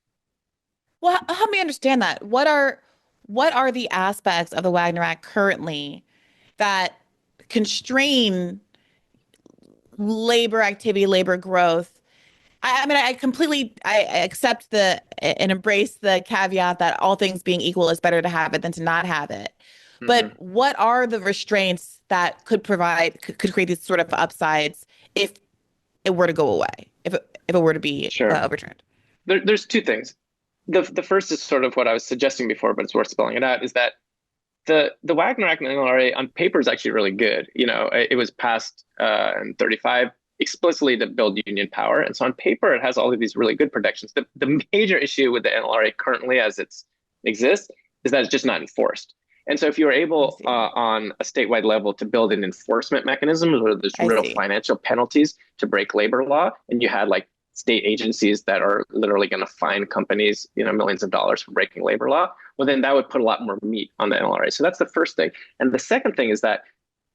Well, help me understand that. What are the aspects of the Wagner Act currently that constrain labor activity, labor growth? I mean, I accept the and embrace the caveat that all things being equal, it's better to have it than to not have it. Mm-hmm. But what are the restraints that could create these sort of upsides if it were to go away, if it were to be Sure. overturned? There's two things. The first is sort of what I was suggesting before, but it's worth spelling it out, is that the Wagner Act and NLRA on paper is actually really good. It was passed in 35 explicitly to build union power. And so on paper, it has all of these really good protections. The major issue with the NLRA currently as it exists is that it's just not enforced. And so if you were able on a statewide level to build an enforcement mechanism where there's real financial penalties to break labor law, and you had like state agencies that are literally going to fine companies, millions of dollars for breaking labor law, well, then that would put a lot more meat on the NLRA. So that's the first thing. And the second thing is that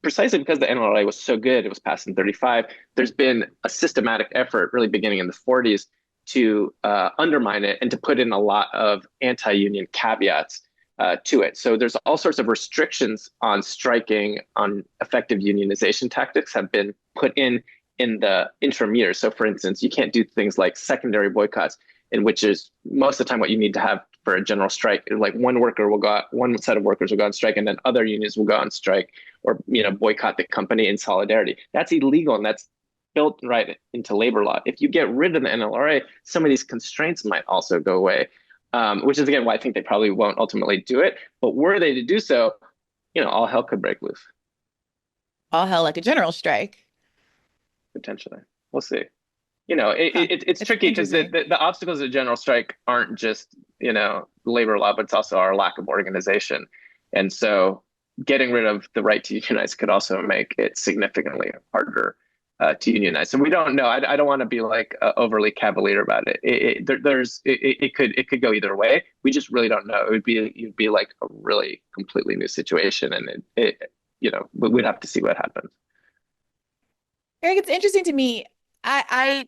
precisely because the NLRA was so good, it was passed in 35, there's been a systematic effort really beginning in the 40s to undermine it and to put in a lot of anti-union caveats to it. So there's all sorts of restrictions on striking, on effective unionization tactics have been put in the interim years. So for instance, you can't do things like secondary boycotts, in which is most of the time what you need to have for a general strike. Like one set of workers will go on strike, and then other unions will go on strike or boycott the company in solidarity. That's illegal, and that's built right into labor law. If you get rid of the NLRA, some of these constraints might also go away, which is again why I think they probably won't ultimately do it. But were they to do so, all hell could break loose. All hell, like a general strike. Potentially, we'll see. It's tricky because the obstacles of general strike aren't just labor law, but it's also our lack of organization. And so getting rid of the right to unionize could also make it significantly harder to unionize. So we don't know. I don't want to be like overly cavalier about it. It could go either way. We just really don't know. It'd be like a really completely new situation, and we'd have to see what happens. Eric, it's interesting to me. I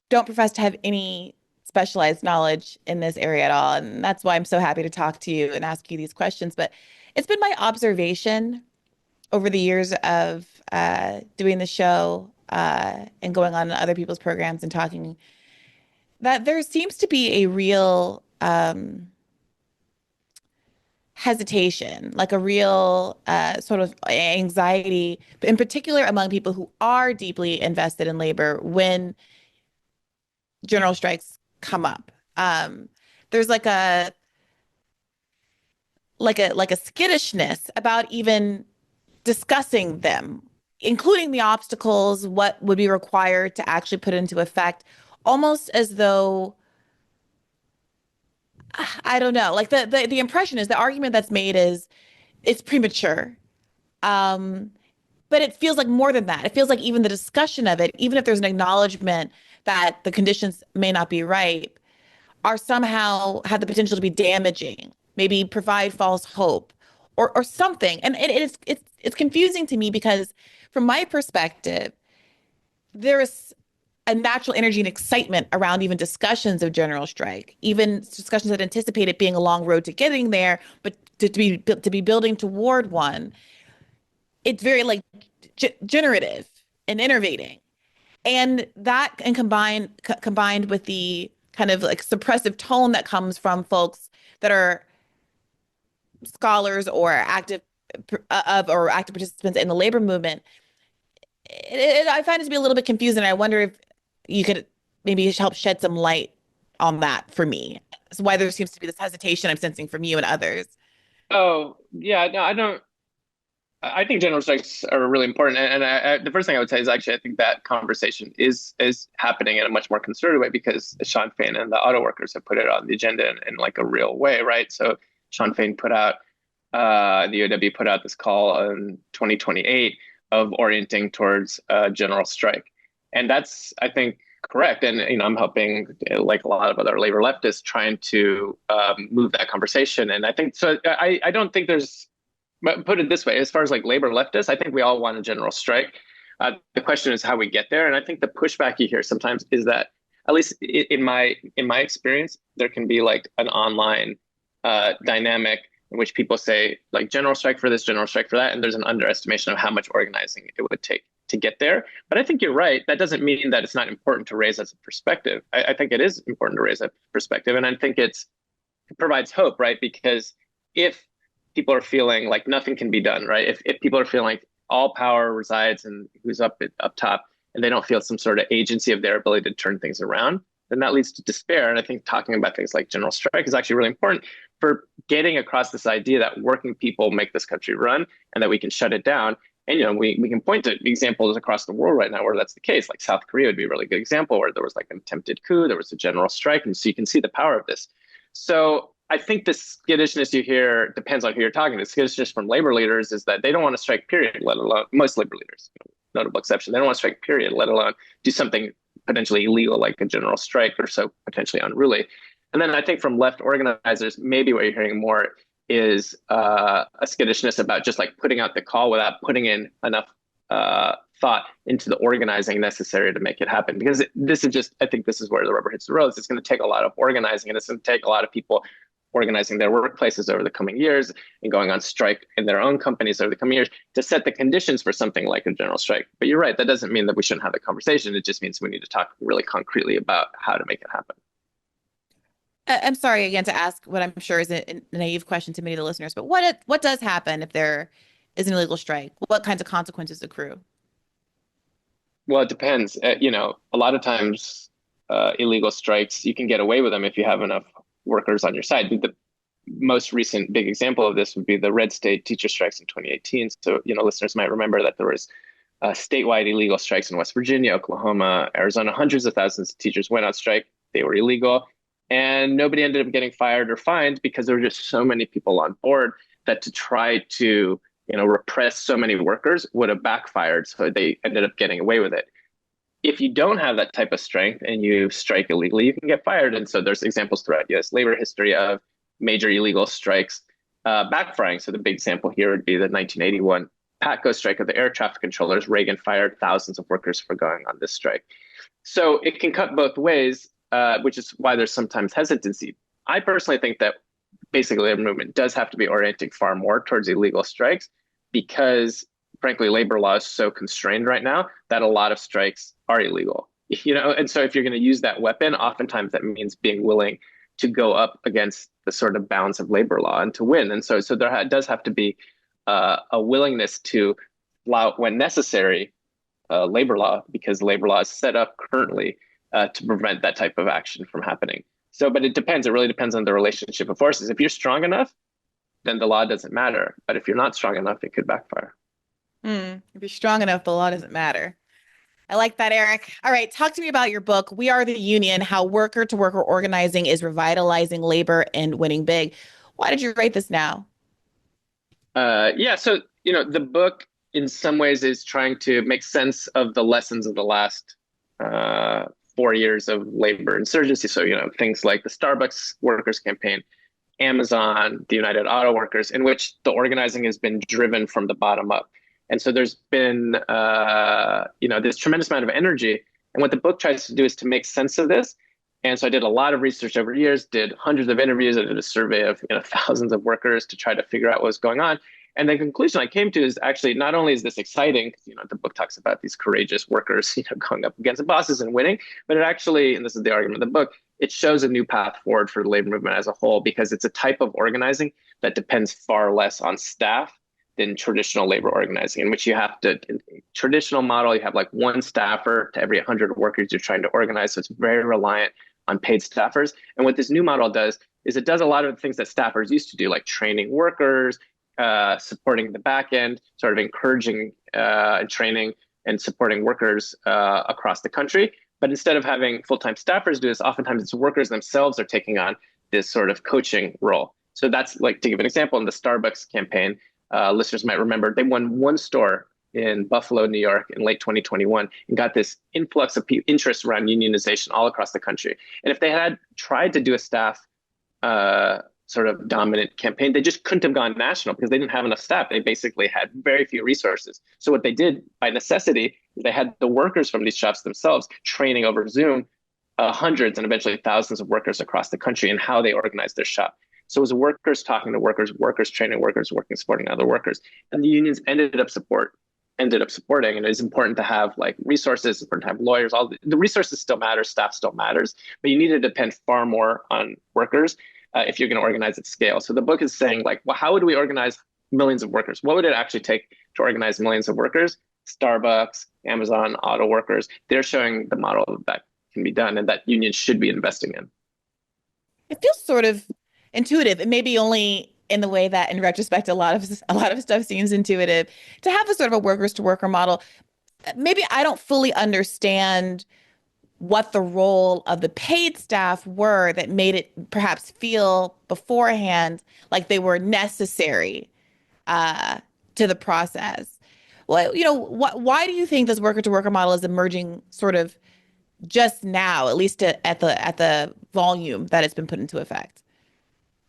don't profess to have any specialized knowledge in this area at all. And that's why I'm so happy to talk to you and ask you these questions. But it's been my observation over the years of doing the show and going on other people's programs and talking that there seems to be a real hesitation, like a real sort of anxiety, in particular among people who are deeply invested in labor when general strikes come up. There's like a skittishness about even discussing them, including the obstacles, what would be required to actually put into effect, almost as though I don't know. Like the impression is the argument that's made is it's premature. Um, but it feels like more than that. It feels like even the discussion of it, even if there's an acknowledgement that the conditions may not be right, are somehow have the potential to be damaging, maybe provide false hope or something. And it's confusing to me because from my perspective, there is a natural energy and excitement around even discussions of general strike, even discussions that anticipate it being a long road to getting there, but to be building toward one. It's very like generative and innovating. And that and combined with the kind of like suppressive tone that comes from folks that are scholars or active participants in the labor movement, I find it to be a little bit confusing. I wonder if you could maybe help shed some light on that for me. That's why there seems to be this hesitation I'm sensing from you and others. Oh, yeah, no, I don't. I think general strikes are really important, and the first thing I would say is actually I think that conversation is happening in a much more concerted way because Sean Fain and the auto workers have put it on the agenda in like a real way, right? So Sean Fain put out, the UAW put out this call in 2028 of orienting towards general strike, and that's I think correct. And I'm helping like a lot of other labor leftists trying to move that conversation, and I think so. I don't think there's but put it this way, as far as like labor leftists, I think we all want a general strike. The question is how we get there. And I think the pushback you hear sometimes is that, at least in my experience, there can be like an online dynamic in which people say like general strike for this, general strike for that. And there's an underestimation of how much organizing it would take to get there. But I think you're right. That doesn't mean that it's not important to raise as a perspective. I think it is important to raise a perspective. And I think it provides hope, right? Because if people are feeling like nothing can be done, right? If people are feeling like all power resides in who's up top, and they don't feel some sort of agency of their ability to turn things around, then that leads to despair. And I think talking about things like general strike is actually really important for getting across this idea that working people make this country run and that we can shut it down. And we can point to examples across the world right now where that's the case. Like South Korea would be a really good example where there was like an attempted coup, there was a general strike, and so you can see the power of this. So I think the skittishness you hear depends on who you're talking to. Skittishness from labor leaders is that they don't want to strike, period, let alone most labor leaders, notable exception. They don't want to strike, period, let alone do something potentially illegal like a general strike or so potentially unruly. And then I think from left organizers, maybe what you're hearing more is a skittishness about just like putting out the call without putting in enough thought into the organizing necessary to make it happen. Because this is just, I think this is where the rubber hits the road. It's going to take a lot of organizing, and it's going to take a lot of people organizing their workplaces over the coming years and going on strike in their own companies over the coming years to set the conditions for something like a general strike. But you're right, that doesn't mean that we shouldn't have the conversation. It just means we need to talk really concretely about how to make it happen. I'm sorry again to ask what I'm sure is a naive question to many of the listeners, but what does happen if there is an illegal strike? What kinds of consequences accrue? Well, it depends. A lot of times illegal strikes, you can get away with them if you have enough workers on your side. The most recent big example of this would be the red state teacher strikes in 2018. So, listeners might remember that there was statewide illegal strikes in West Virginia, Oklahoma, Arizona. Hundreds of thousands of teachers went on strike. They were illegal. And nobody ended up getting fired or fined because there were just so many people on board that to try to, repress so many workers would have backfired. So they ended up getting away with it. If you don't have that type of strength and you strike illegally, you can get fired. And so there's examples throughout U.S. labor history of major illegal strikes backfiring. So the big example here would be the 1981 PATCO strike of the air traffic controllers. Reagan fired thousands of workers for going on this strike. So it can cut both ways, which is why there's sometimes hesitancy. I personally think that basically labor movement does have to be orienting far more towards illegal strikes because frankly, labor law is so constrained right now that a lot of strikes are illegal, and so if you're going to use that weapon, oftentimes that means being willing to go up against the sort of bounds of labor law and to win. And so there does have to be a willingness to flout when necessary labor law, because labor law is set up currently to prevent that type of action from happening. So, but it depends. It really depends on the relationship of forces. If you're strong enough, then the law doesn't matter. But if you're not strong enough, it could backfire. If you're strong enough, the law doesn't matter. I like that, Eric. All right, talk to me about your book, We Are the Union, How Worker-to-Worker Organizing is Revitalizing Labor and Winning Big. Why did you write this now? So, the book in some ways is trying to make sense of the lessons of the last 4 years of labor insurgency. So, things like the Starbucks workers campaign, Amazon, the United Auto Workers, in which the organizing has been driven from the bottom up. And so there's been, this tremendous amount of energy. And what the book tries to do is to make sense of this. And so I did a lot of research over years, did hundreds of interviews. I did a survey of thousands of workers to try to figure out what was going on. And the conclusion I came to is actually not only is this exciting, the book talks about these courageous workers, going up against the bosses and winning, but it actually, and this is the argument of the book, it shows a new path forward for the labor movement as a whole, because it's a type of organizing that depends far less on staff than traditional labor organizing, in which you have to, in traditional model, you have like one staffer to every 100 workers you're trying to organize. So it's very reliant on paid staffers. And what this new model does is it does a lot of the things that staffers used to do, like training workers, supporting the back end, sort of encouraging and training and supporting workers across the country. But instead of having full-time staffers do this, oftentimes it's workers themselves are taking on this sort of coaching role. So that's like, to give an example, in the Starbucks campaign, listeners might remember, they won one store in Buffalo, New York in late 2021 and got this influx of interest around unionization all across the country. And if they had tried to do a staff sort of dominant campaign, they just couldn't have gone national because they didn't have enough staff. They basically had very few resources. So what they did by necessity, they had the workers from these shops themselves training over Zoom hundreds and eventually thousands of workers across the country and how they organized their shop. So it was workers talking to workers, workers training workers, working supporting other workers. And the unions ended up supporting. And it is important to have like resources, important to have lawyers. All the resources still matter, staff still matters, but you need to depend far more on workers if you're going to organize at scale. So the book is saying like, well, how would we organize millions of workers? What would it actually take to organize millions of workers? Starbucks, Amazon, auto workers, they're showing the model that can be done and that unions should be investing in. It feels sort of intuitive. It may be only in the way that, in retrospect, a lot of stuff seems intuitive to have a sort of a workers to worker model. Maybe I don't fully understand what the role of the paid staff were that made it perhaps feel beforehand like they were necessary to the process. Well, why do you think this worker to worker model is emerging sort of just now, at least at the volume that it's been put into effect?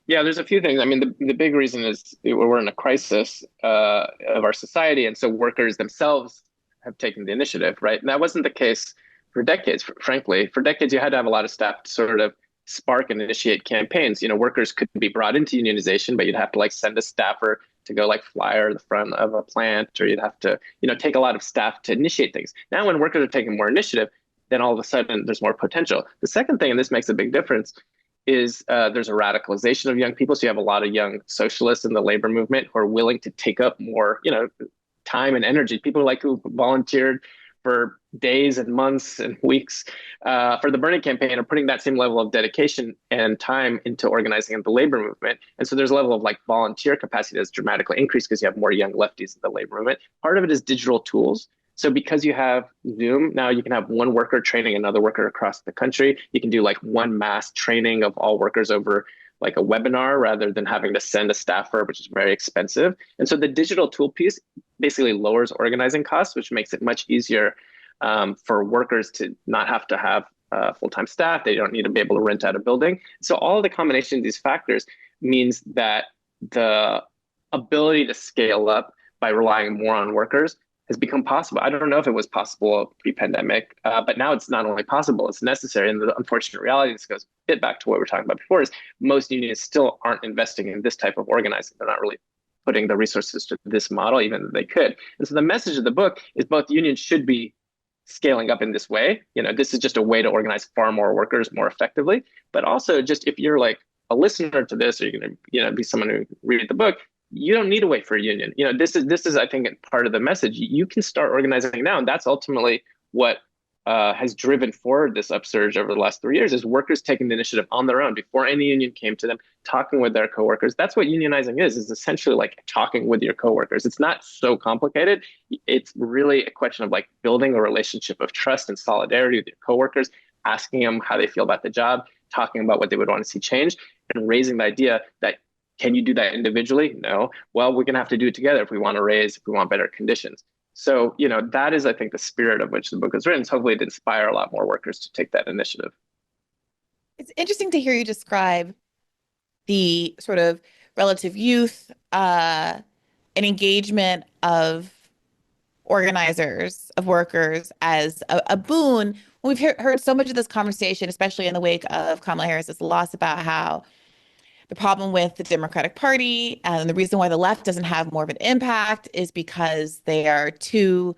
Yeah, there's a few things. I mean, the big reason is we're in a crisis of our society. And so workers themselves have taken the initiative, right? And that wasn't the case for decades, frankly. For decades, you had to have a lot of staff to sort of spark and initiate campaigns. Workers could be brought into unionization, but you'd have to like send a staffer to go like flyer the front of a plant, or you'd have to, take a lot of staff to initiate things. Now, when workers are taking more initiative, then all of a sudden there's more potential. The second thing, and this makes a big difference, is there's a radicalization of young people. So you have a lot of young socialists in the labor movement who are willing to take up more, time and energy. People like who volunteered for days and months and weeks for the Bernie campaign are putting that same level of dedication and time into organizing the labor movement. And so there's a level of like volunteer capacity that's dramatically increased because you have more young lefties in the labor movement. Part of it is digital tools. So because you have Zoom, now you can have one worker training another worker across the country. You can do like one mass training of all workers over like a webinar rather than having to send a staffer, which is very expensive. And so the digital tool piece basically lowers organizing costs, which makes it much easier for workers to not have to have full-time staff. They don't need to be able to rent out a building. So all of the combination of these factors means that the ability to scale up by relying more on workers has become possible. I don't know if it was possible pre-pandemic, but now it's not only possible, it's necessary. And the unfortunate reality, this goes a bit back to what we were talking about before, is most unions still aren't investing in this type of organizing. They're not really putting the resources to this model, even though they could. And so the message of the book is both unions should be scaling up in this way. This is just a way to organize far more workers more effectively. But also, just if you're like a listener to this, or you're going to be someone who read the book, you don't need to wait for a union. This is I think part of the message. You can start organizing now, and that's ultimately what has driven forward this upsurge over the last 3 years. Is workers taking the initiative on their own before any union came to them, talking with their coworkers. That's what unionizing is essentially like talking with your coworkers. It's not so complicated. It's really a question of like building a relationship of trust and solidarity with your coworkers, asking them how they feel about the job, talking about what they would want to see changed, and raising the idea that, can you do that individually? No. Well, we're going to have to do it together if we want better conditions. So, that is, I think, the spirit of which the book is written. So hopefully it inspire a lot more workers to take that initiative. It's interesting to hear you describe the sort of relative youth and engagement of organizers, of workers as a boon. We've heard so much of this conversation, especially in the wake of Kamala Harris's loss, about how the problem with the Democratic Party and the reason why the left doesn't have more of an impact is because they are too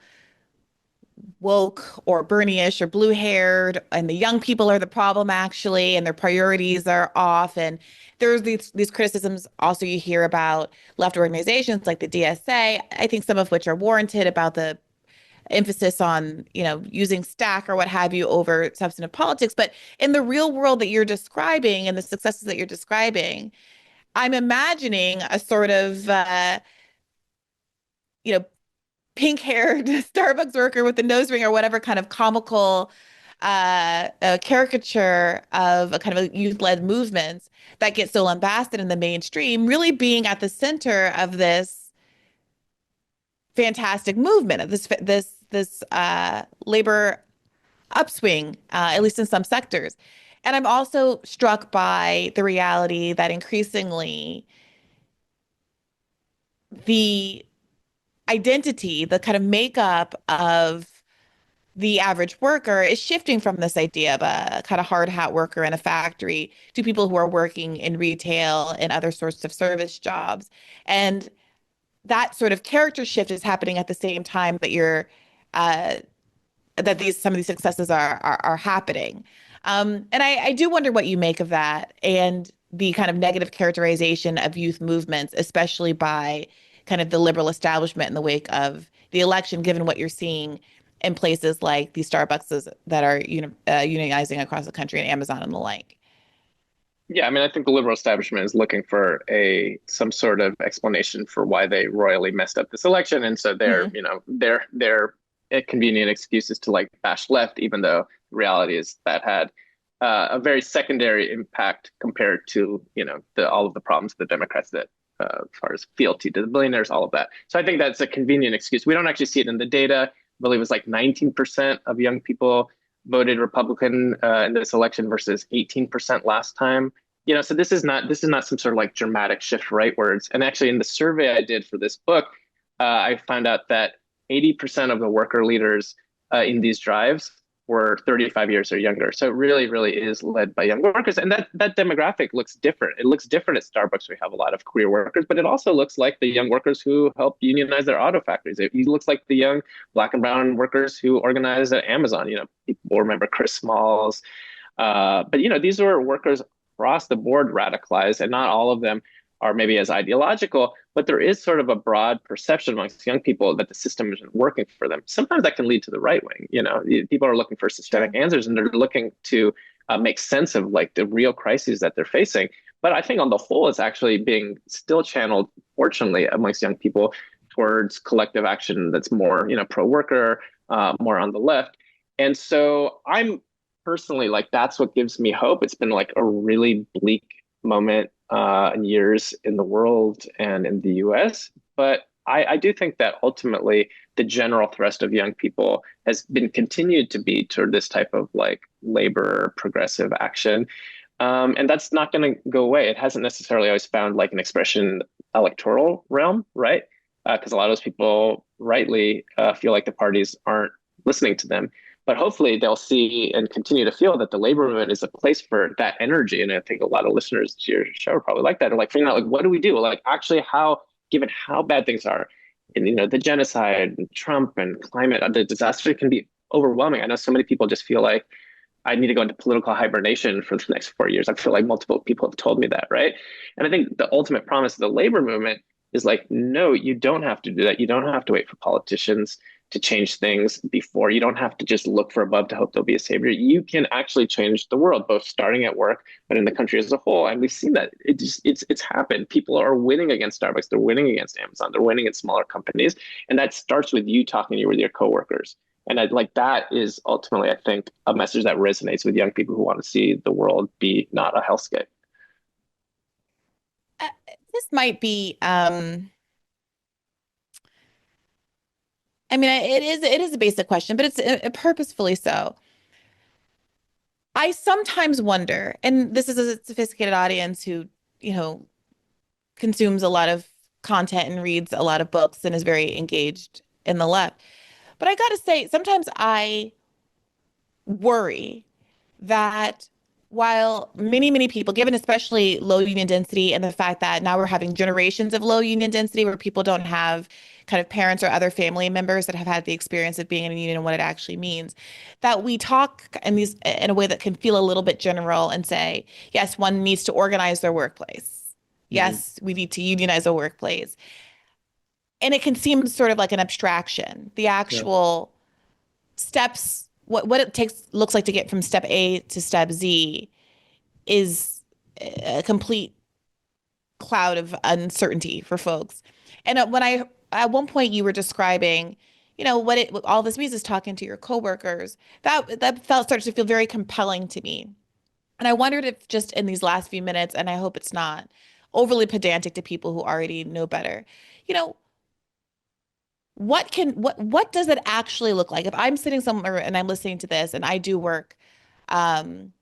woke or Bernie-ish or blue-haired, and the young people are the problem actually, and their priorities are off. And there's these criticisms also you hear about left organizations like the DSA, I think some of which are warranted, about the emphasis on, using stack or what have you over substantive politics. But in the real world that you're describing and the successes that you're describing, I'm imagining a sort of, you know, pink-haired Starbucks worker with the nose ring or whatever kind of comical caricature of a kind of a youth-led movement that gets so lambasted in the mainstream, really being at the center of this fantastic movement of this labor upswing, at least in some sectors. And I'm also struck by the reality that increasingly the identity, the kind of makeup of the average worker is shifting from this idea of a kind of hard hat worker in a factory to people who are working in retail and other sorts of service jobs. And that sort of character shift is happening at the same time that you're that these some of these successes are happening. And I do wonder what you make of that and the kind of negative characterization of youth movements, especially by kind of the liberal establishment in the wake of the election, given what you're seeing in places like these Starbucks that are unionizing across the country and Amazon and the like. Yeah, I mean, I think the liberal establishment is looking for some sort of explanation for why they royally messed up this election, and so Mhm. their convenient excuses to like bash left, even though the reality is that had a very secondary impact compared to all of the problems of the Democrats that as far as fealty to the billionaires, all of that. So I think that's a convenient excuse. We don't actually see it in the data. I believe it was like 19% of young people voted Republican in this election versus 18% last time. So this is not some sort of like dramatic shift rightwards. And actually, in the survey I did for this book, I found out that 80% of the worker leaders in these drives were 35 years or younger. So it really, really is led by young workers. And that demographic looks different. It looks different at Starbucks. We have a lot of queer workers, but it also looks like the young workers who help unionize their auto factories. It looks like the young Black and brown workers who organize at Amazon. People remember Chris Smalls. But these were workers across the board radicalized, and not all of them are maybe as ideological, but there is sort of a broad perception amongst young people that the system isn't working for them. Sometimes that can lead to the right wing. People are looking for systemic answers, and they're looking to make sense of like the real crises that they're facing. But I think on the whole, it's actually being still channeled, fortunately, amongst young people towards collective action that's more, pro-worker, more on the left. And so I'm personally like, that's what gives me hope. It's been like a really bleak moment and years in the world and in the US. But I do think that ultimately the general thrust of young people has been continued to be toward this type of like labor progressive action. And that's not going to go away. It hasn't necessarily always found like an expression in the electoral realm, right? Because a lot of those people rightly feel like the parties aren't listening to them. But hopefully they'll see and continue to feel that the labor movement is a place for that energy. And I think a lot of listeners to your show are probably like that. They're like figuring out like, what do we do? Like actually given how bad things are, and the genocide and Trump and climate, the disaster can be overwhelming. I know so many people just feel like I need to go into political hibernation for the next 4 years. I feel like multiple people have told me that, right? And I think the ultimate promise of the labor movement is like, no, you don't have to do that. You don't have to wait for politicians to change things before. You don't have to just look for above to hope there'll be a savior. You can actually change the world, both starting at work, but in the country as a whole. And we've seen that it's happened. People are winning against Starbucks. They're winning against Amazon. They're winning at smaller companies. And that starts with you talking with your coworkers. And that is ultimately, I think, a message that resonates with young people who want to see the world be not a hellscape. Uh, this might be, I mean, it is a basic question, but it's purposefully so. I sometimes wonder, and this is a sophisticated audience who, you know, consumes a lot of content and reads a lot of books and is very engaged in the left. But I got to say, sometimes I worry that while many, many people, given especially low union density and the fact that now we're having generations of low union density where people don't have kind of parents or other family members that have had the experience of being in a union and what it actually means, that we talk in a way that can feel a little bit general and say, yes, one needs to organize their workplace. Yes, we need to unionize a workplace. And it can seem sort of like an abstraction. The Yeah. actual steps, what it takes looks like to get from step A to step Z is a complete cloud of uncertainty for folks. And when I at one point you were describing, what all this means is talking to your coworkers. That felt starts to feel very compelling to me. And I wondered if just in these last few minutes, and I hope it's not overly pedantic to people who already know better, you know, what does it actually look like? If I'm sitting somewhere and I'm listening to this and I do work um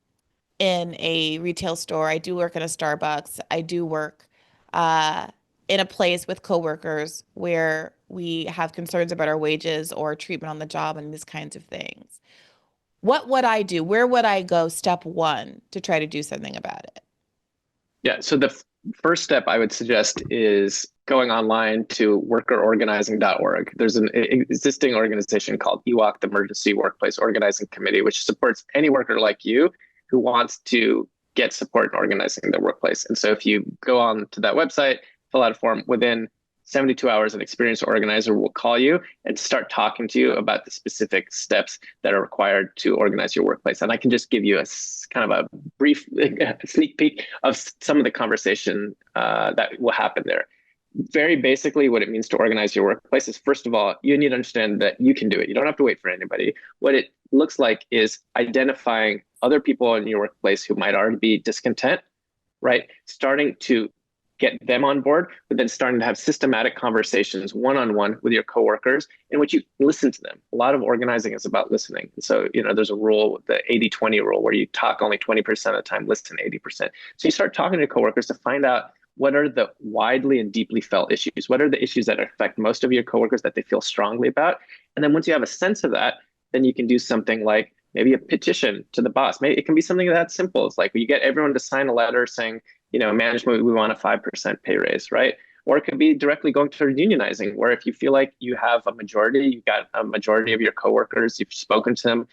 in a retail store. I do work in a Starbucks. I do work uh, in a place with coworkers where we have concerns about our wages or treatment on the job and these kinds of things. What would I do? Where would I go, step one, to try to do something about it? Yeah. So the first step I would suggest is going online to workerorganizing.org. There's an existing organization called EWOC, the Emergency Workplace Organizing Committee, which supports any worker like you who wants to get support in organizing their workplace. And so if you go on to that website, fill out a form, within 72 hours, an experienced organizer will call you and start talking to you about the specific steps that are required to organize your workplace. And I can just give you a kind of a brief sneak peek of some of the conversation that will happen there. Very basically, what it means to organize your workplace is, first of all, you need to understand that you can do it. You don't have to wait for anybody. What it looks like is identifying other people in your workplace who might already be discontent, right? Starting to get them on board, but then starting to have systematic conversations one-on-one with your coworkers in which you listen to them. A lot of organizing is about listening. And so, there's a rule, the 80-20 rule, where you talk only 20% of the time, listen 80%. So you start talking to coworkers to find out what are the widely and deeply felt issues? What are the issues that affect most of your coworkers that they feel strongly about? And then once you have a sense of that, then you can do something like maybe a petition to the boss. Maybe it can be something that simple. It's like you get everyone to sign a letter saying, management, we want a 5% pay raise, right? Or it could be directly going toward unionizing, where if you feel like you have a majority, you've got a majority of your coworkers, you've spoken to them,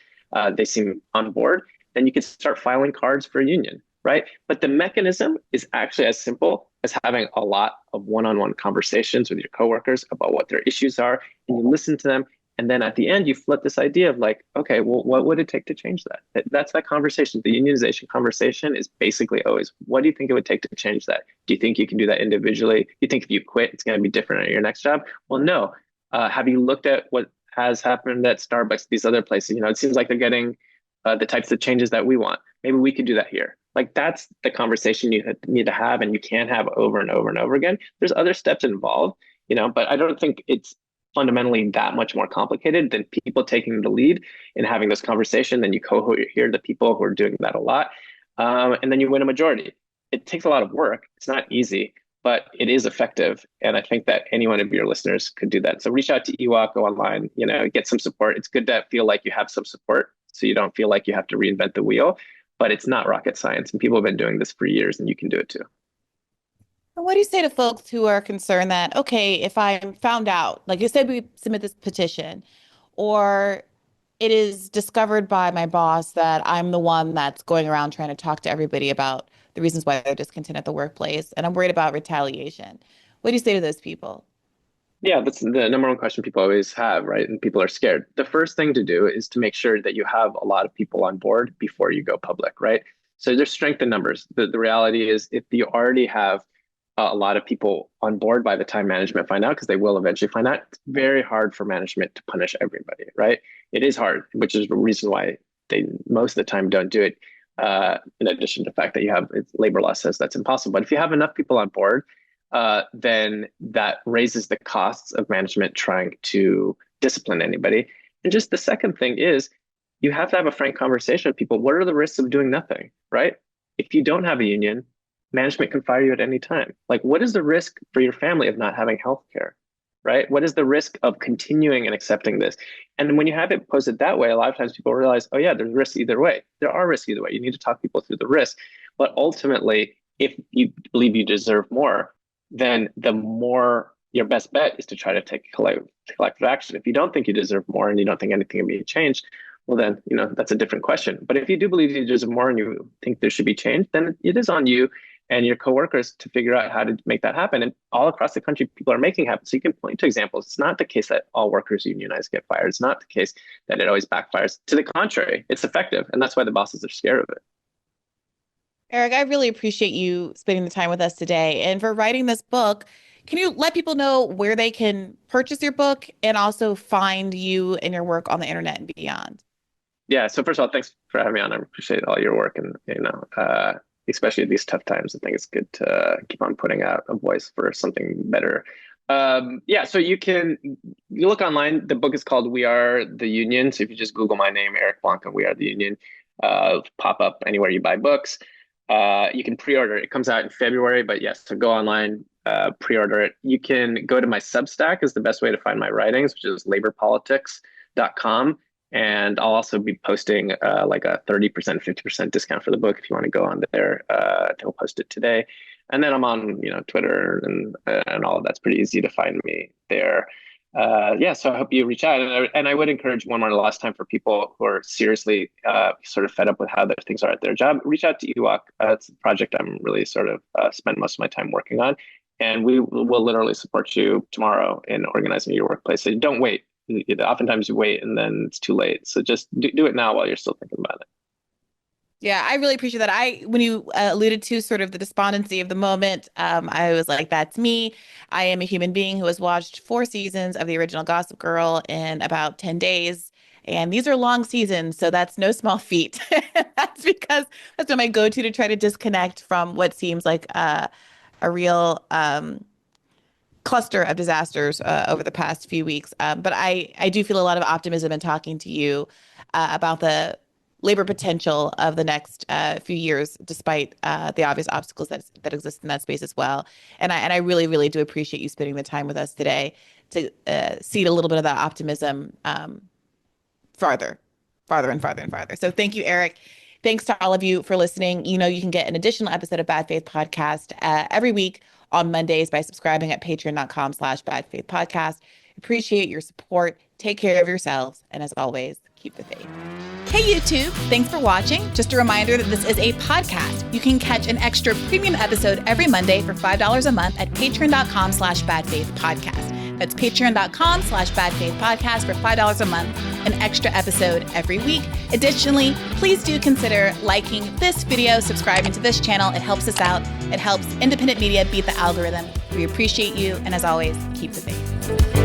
they seem on board, then you can start filing cards for a union, right? But the mechanism is actually as simple as having a lot of one-on-one conversations with your coworkers about what their issues are, and you listen to them. And then at the end, you flip this idea of like, okay, well, what would it take to change that? That's that conversation. The unionization conversation is basically always, what do you think it would take to change that? Do you think you can do that individually? Do you think if you quit, it's going to be different at your next job? Well, no. Have you looked at what has happened at Starbucks, these other places? It seems like they're getting the types of changes that we want. Maybe we could do that here. Like, that's the conversation you need to have, and you can have over and over and over again. There's other steps involved, but I don't think it's fundamentally that much more complicated than people taking the lead and having this conversation. Then you co-hear the people who are doing that a lot. And then you win a majority. It takes a lot of work. It's not easy, but it is effective. And I think that any one of your listeners could do that. So reach out to EWOC, go online, get some support. It's good to feel like you have some support so you don't feel like you have to reinvent the wheel, but it's not rocket science. And people have been doing this for years, and you can do it too. What do you say to folks who are concerned that, okay, if I'm found out, like you said, we submit this petition, or it is discovered by my boss that I'm the one that's going around trying to talk to everybody about the reasons why they're discontent at the workplace, and I'm worried about retaliation. What do you say to those people? Yeah, that's the number one question people always have, right? And people are scared. The first thing to do is to make sure that you have a lot of people on board before you go public, right? So there's strength in numbers. The reality is, if you already have a lot of people on board by the time management find out, because they will eventually find out, it's very hard for management to punish everybody, right? It is hard, which is the reason why they most of the time don't do it. In addition to the fact that labor law says that's impossible. But if you have enough people on board, then that raises the costs of management trying to discipline anybody. And just the second thing is, you have to have a frank conversation with people. What are the risks of doing nothing, right? If you don't have a union, management can fire you at any time. Like, what is the risk for your family of not having health care, right? What is the risk of continuing and accepting this? And when you have it posted that way, a lot of times people realize, oh yeah, there's risks either way. There are risks either way. You need to talk people through the risk. But ultimately, if you believe you deserve more, then the more, your best bet is to try to take collective action. If you don't think you deserve more and you don't think anything can be changed, well then, that's a different question. But if you do believe you deserve more and you think there should be change, then it is on you. and your coworkers to figure out how to make that happen. And all across the country, people are making it happen. So you can point to examples. It's not the case that all workers unionize get fired. It's not the case that it always backfires. To the contrary, it's effective. And that's why the bosses are scared of it. Eric, I really appreciate you spending the time with us today. And for writing this book, can you let people know where they can purchase your book and also find you and your work on the internet and beyond? Yeah. So first of all, thanks for having me on. I appreciate all your work, and especially at these tough times, I think it's good to keep on putting out a voice for something better. So you look online. The book is called We Are the Union. So if you just Google my name, Eric Blanc, and We Are the Union, pop up anywhere you buy books. You can pre-order it. It comes out in February, but yes, so go online, pre-order it. You can go to my Substack is the best way to find my writings, which is laborpolitics.com. And I'll also be posting like a 30%, 50% discount for the book if you want to go on there. I'll post it today. And then I'm on, Twitter and all of that's pretty easy to find me there. So I hope you reach out. And I would encourage one more last time for people who are seriously sort of fed up with how their things are at their job, reach out to EWOC. It's a project I'm really sort of spend most of my time working on. And we will literally support you tomorrow in organizing your workplace. So don't wait. Oftentimes you wait and then it's too late. So just do it now while you're still thinking about it. Yeah, I really appreciate that. When you alluded to sort of the despondency of the moment, I was like, that's me. I am a human being who has watched 4 seasons of the original Gossip Girl in about 10 days. And these are long seasons, so that's no small feat. That's because that's my go-to to try to disconnect from what seems like a real cluster of disasters over the past few weeks. But I do feel a lot of optimism in talking to you about the labor potential of the next few years, despite the obvious obstacles that exist in that space as well. And I really, really do appreciate you spending the time with us today to seed a little bit of that optimism farther and farther and farther. So thank you, Eric. Thanks to all of you for listening. You can get an additional episode of Bad Faith Podcast every week on Mondays by subscribing at patreon.com/badfaithpodcast. Appreciate your support. Take care of yourselves. And as always, keep the faith. Hey, YouTube. Thanks for watching. Just a reminder that this is a podcast. You can catch an extra premium episode every Monday for $5 a month at patreon.com/badfaithpodcast. That's patreon.com/badfaithpodcast for $5 a month, an extra episode every week. Additionally, please do consider liking this video, subscribing to this channel. It helps us out. It helps independent media beat the algorithm. We appreciate you. And as always, keep the faith.